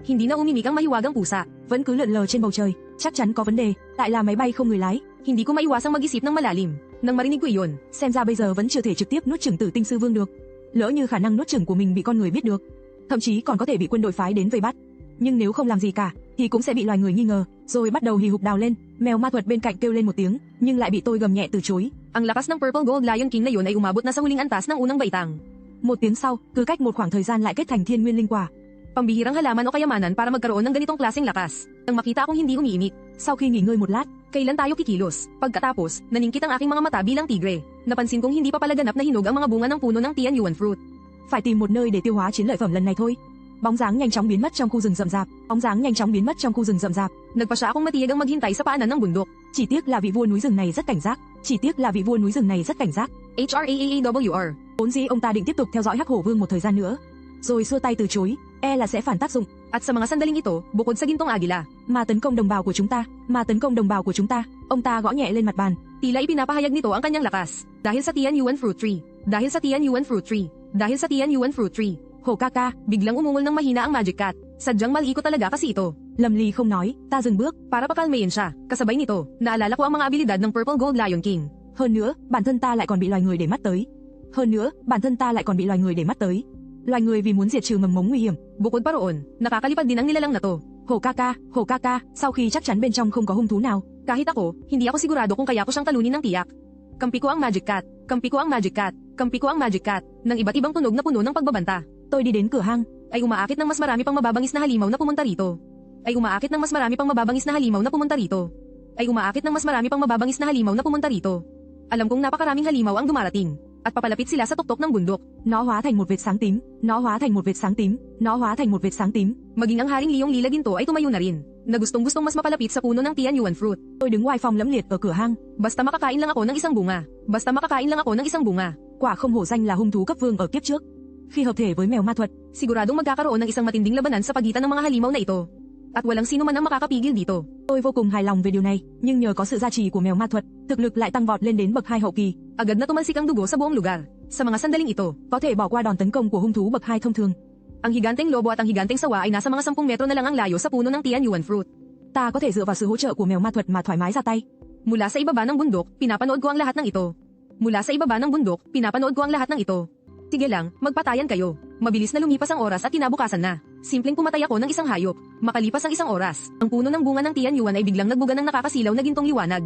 Speaker 3: Hindi na umimik ang mahiwagang pusa.
Speaker 2: Vẫn cứ lượn lờ trên bầu trời, chắc chắn có vấn đề, lại là máy bay không người lái.
Speaker 3: Hindi ko maiwasang mag-isip ng malalim. Nang marinig ko iyon,
Speaker 2: xem ra bây giờ vẫn chưa thể trực tiếp nuốt chửng Tử Tinh Sư Vương được. Lỡ như khả năng nuốt chửng của mình bị con người biết được, thậm chí còn có thể bị quân đội phái đến vây bắt. Nhưng nếu không làm gì cả, thì cũng sẽ bị loài người nghi ngờ, rồi bắt đầu hì hục đào lên. Mèo ma thuật bên cạnh kêu lên một tiếng, nhưng lại bị tôi gầm nhẹ từ chối.
Speaker 3: Ang lakas ng Purple Gold Lion King na yun ay umabot na sa huling antas ng unang baitang.
Speaker 2: Một tiếng sau, cứ cách một khoảng thời gian lại kết thành Thiên Nguyên Linh Quả.
Speaker 3: Pambihirang halaman o kayamanan para magkaroon ng ganitong klaseng lakas. Nang makita akong hindi umiimik.
Speaker 2: Sau khi nghỉ ngơi một lát,
Speaker 3: kailan tayo kikilos? Pagkatapos, naningkit ang aking mga mata bilang tigre. Napansin kong hindi pa pala ganap na hinog ang mga bunga ng puno ng Tian Yuan Fruit.
Speaker 2: Phải tìm một nơi để tiêu hóa chiến lợi phẩm lần này thôi. Bóng dáng nhanh chóng biến mất trong khu rừng rậm rạp.
Speaker 3: Nagpa siya akong matiyag ang maghintay sa paanan ng bundok.
Speaker 2: Chỉ tiếc là vị vua núi rừng này rất cảnh giác.
Speaker 3: HRAAWR.
Speaker 2: Vốn dĩ ông ta định tiếp tục theo dõi Hắc Hổ Vương một thời gian nữa, rồi xua tay từ chối, e là sẽ phản tác dụng.
Speaker 3: At sa mga sandaling ito, bukod sa gintong agila,
Speaker 2: mà tấn công đồng bào của chúng ta. Ông ta gõ nhẹ lên mặt bàn.
Speaker 3: Tila ipinapahayag nito ang kanyang lakas. Dahil sa Tian Yuan Fruit Tree.
Speaker 2: Hổ ca ca,
Speaker 3: biglang umungol ng mahina ang Magic Cat. Sadyang mali ko talaga kasi ito.
Speaker 2: Lâm Ly không nói, ta dừng bước.
Speaker 3: Para pakalmayin siya, kasabay nito, naalala ko ang mga abilidad ng Purple Gold Lion King.
Speaker 2: Hơn nữa, bản thân ta lại còn bị loài người để mắt tới. Loài người vì muốn diệt trừ mầm mống nguy hiểm.
Speaker 3: Bukod pa roon, nakakalipad din ang nilalang na to.
Speaker 2: Hổ ca ca, sau khi chắc chắn bên trong không có hung thú nào.
Speaker 3: Kahit ako, hindi ako sigurado kung kaya ko siyang talunin ng tiyak. Kampi ko ang Magic Cat. Ng iba't ibang tunog na puno ng pagbabanta.
Speaker 2: Tôi đi đến cửa hang.
Speaker 3: Ay umaakit ng mas marami pang mababangis na halimaw na pumunta rito. Alam kong napakaraming halimaw ang dumarating. At papalapit sila sa tuktok ng bundok.
Speaker 2: Nó hóa thành một vệt sáng tím.
Speaker 3: Maging ang Haring Leong Lila Ginto ay tumayo na rin, na gustong-gustong mas mapalapit sa puno ng Tian Yuan Fruit.
Speaker 2: Tôi đứng oai phong lẫm liệt ở cửa hang.
Speaker 3: Basta makakain lang ako ng isang bunga.
Speaker 2: Quả không hổ danh là hung thú cấp vương ở kiếp trước. Khi hợp thể với mèo ma thuật,
Speaker 3: siguradong magkakaroon ng isang matinding labanan sa pagitan ng mga halimaw na ito. At walang sino man ang makakapigil dito.
Speaker 2: Tôi vô cùng hài lòng về điều này, nhưng nhờ có sự gia trì của mèo ma thuật, thực lực lại tăng vọt lên đến bậc 2 hậu kỳ.
Speaker 3: Agad na tumalsik ang dugo sa buong lugar. Sa mga sandaling ito,
Speaker 2: có thể bỏ qua đòn tấn công của hung thú bậc 2 thông thường.
Speaker 3: ang higanteng lobo at ang higanteng sawa ay nasa mga 10 metro na lang ang layo sa puno ng Tian Yuan fruit.
Speaker 2: Ta có thể dựa vào sự hỗ trợ của mèo ma thuật mà thoải mái ra tay.
Speaker 3: Mula sa ibaba ng bundok, pinapanood ko ang lahat ng ito. Mula sa ibaba ng bundok, pinapanood ko ang lahat ng ito. Sige lang, magpatayan kayo. Mabilis na lumipas ang oras at kinabukasan na. Simpleng pumatay ako ng isang hayop. Makalipas ang isang oras, ang puno ng bunga ng Tian Yuan ay biglang nagbuga ng nakakasilaw na gintong liwanag.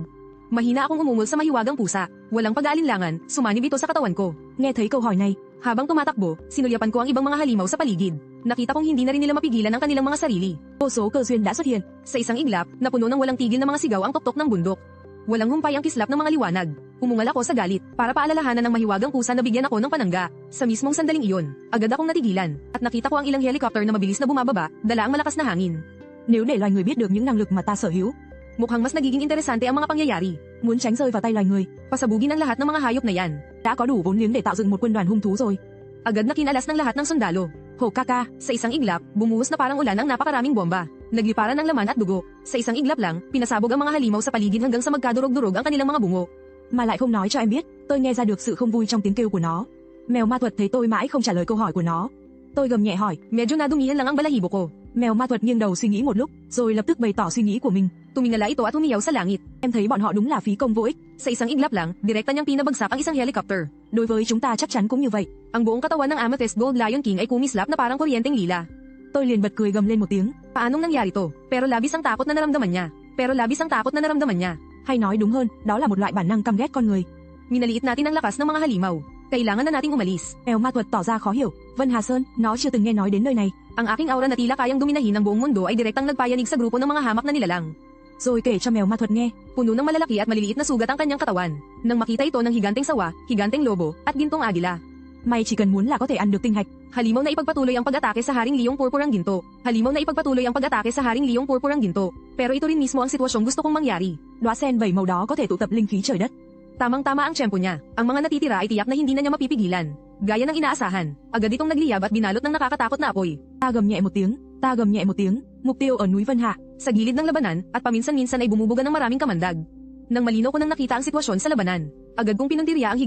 Speaker 3: Mahina akong umungol sa mahiwagang pusa. Walang pag-aalinlangan, sumanib ito sa katawan ko.
Speaker 2: Nghe thấy câu hỏi này,
Speaker 3: Habang tumatakbo, sinulyapan ko ang ibang mga halimaw sa paligid. Nakita kong hindi na rin nila mapigilan ang kanilang mga sarili.
Speaker 2: vô số cơ duyên đã xuất hiện.
Speaker 3: Sa isang iglap, napuno ng walang tigil na mga sigaw ang tuktok ng bundok. Walang humpay ang kislap ng mga liwanag. Umungal ako sa galit, para paalalahanan ng mahiwagang pusa na bigyan ako ng panangga. Sa mismong sandaling iyon, agad akong natigilan, at nakita ko ang ilang helicopter na mabilis na bumababa, dala ang malakas na hangin.
Speaker 2: Nếu để loài người biết được những năng lực mà ta sở hữu,
Speaker 3: Mukhang mas nagiging interesante ang mga pangyayari.
Speaker 2: muốn tránh rơi vào tay loài người,
Speaker 3: Pasabugin ang lahat ng mga hayop na yan.
Speaker 2: đã có đủ vốn liếng để tạo dựng một quân đoàn hung thú rồi.
Speaker 3: Agad na kinalas ng lahat ng sundalo.
Speaker 2: Hổ Kaka,
Speaker 3: Sa isang iglap, bumuhos na parang ulan ang napakaraming bomba. Nagliparan ng laman at dugo. Sa isang iglap lang, pinasabog ang mga halimaw sa paligid hanggang sa magkadurog-durog ang kanilang mga bungo.
Speaker 2: mà lại không nói cho em biết, tôi nghe ra được sự không vui trong tiếng kêu của nó. Mèo ma thuật thấy tôi mãi không trả lời câu hỏi của nó. Tôi gầm nhẹ hỏi,
Speaker 3: Medyo nadumihan lang ang balahibo ko.
Speaker 2: mèo ma thuật nghiêng đầu suy nghĩ một lúc, rồi lập tức bày tỏ suy nghĩ của mình.
Speaker 3: Tumingala ito at humiyaw sa langit.
Speaker 2: Em thấy bọn họ đúng là phí công vô ích.
Speaker 3: Sa isang iglap lang, direkta niyang pinabagsak ang isang helicopter.
Speaker 2: Đối với chúng ta chắc chắn cũng như vậy.
Speaker 3: Ang buong katawan ng Amethyst Gold Lion King ay kumislap na parang kuryenteng lila.
Speaker 2: Tôi liền bật cười gầm lên một tiếng.
Speaker 3: Paanong nangyari to? Pero labis ang takot na naramdaman niya.
Speaker 2: Hay nói đúng hơn, đó là một loại bản năng căm ghét con người.
Speaker 3: Minaliit natin ang lakas ng mga halimaw. Kailangan na nating umalis.
Speaker 2: Mèo ma thuật tỏ ra khó hiểu. Vân Hà Sơn, nó chưa từng nghe nói đến nơi này.
Speaker 3: Ang aking aura na tila kayang dominahin ang buong mundo ay direktang nagpayanig sa grupo ng mga hamak na nilalang.
Speaker 2: Rồi kể cho mèo ma thuật nghe.
Speaker 3: Puno ng malalaki at maliliit na sugat ang kanyang katawan. Nang makita ito ng higanteng sawa, higanteng lobo, at gintong agila.
Speaker 2: Mày chỉ cần muốn là có thể ăn được tinh hạch.
Speaker 3: Halimaw na ipagpatuloy ang pag-atake sa Haring Liyong Purpurang Ginto. Pero ito rin mismo ang sitwasyong gusto kong mangyari.
Speaker 2: Đóa sen 7 màu đó có thể tụ tập linh khí trời đất.
Speaker 3: Tamang-tama ang tiyempo niya. Ang mga natitira ay tiyak na hindi na niya mapipigilan. Gaya ng inaasahan, agad itong nagliyab at binalot ng nakakatakot na apoy.
Speaker 2: Ta gầm nhẹ một tiếng. Mục tiêu ở núi Vân Hạ.
Speaker 3: Sa gilid ng labanan, at paminsan-minsan ay bumubuga ng maraming kamandag. Nang malinaw ko nang nakita ang sitwasyon sa labanan, agad kong pinuntirya ang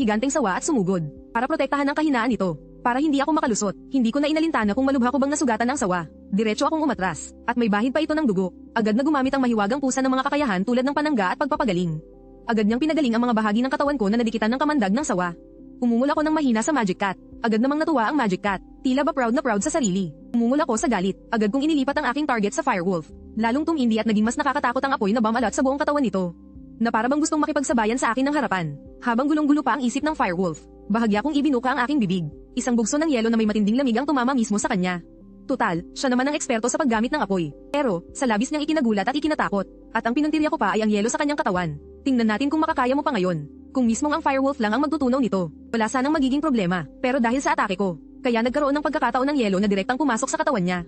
Speaker 3: higanteng sawa at sumugod. Para protektahan ang kahinaan nito. Para hindi ako makalusot, hindi ko na inalintana kung malubha ko bang nasugatan ng sawa. Diretso akong umatras, at may bahid pa ito ng dugo. Agad na gumamit ang mahiwagang pusa ng mga kakayahan tulad ng panangga at pagpapagaling. Agad niyang pinagaling ang mga bahagi ng katawan ko na nadikitan ng kamandag ng sawa. Umungol ako ng mahina sa Magic Cat. Agad namang natuwa ang Magic Cat. Tila ba proud na proud sa sarili. Umungol ako sa galit. Agad kong inilipat ang aking target sa Firewolf. Lalong tumindi at naging mas nakakatakot ang apoy na bumalat sa buong katawan nito. Na para bang gustong makipagsabayan sa akin ng harapan. Habang gulong-gulo pa ang isip ng Firewolf, bahagya kong ibinuka ang aking bibig. Isang bugso ng yelo na may matinding lamig ang tumama mismo sa kanya. Tutal, siya naman ang eksperto sa paggamit ng apoy. Pero, sa labis niyang ikinagulat at ikinatakot. At ang pinuntirya ko pa ay ang yelo sa kanyang katawan. Tingnan natin kung makakaya mo pa ngayon. Kung mismong ang Firewolf lang ang magtutunaw nito, wala sanang magiging problema. Pero dahil sa atake ko, kaya nagkaroon ng pagkakataon ng yelo na direktang pumasok sa katawan niya.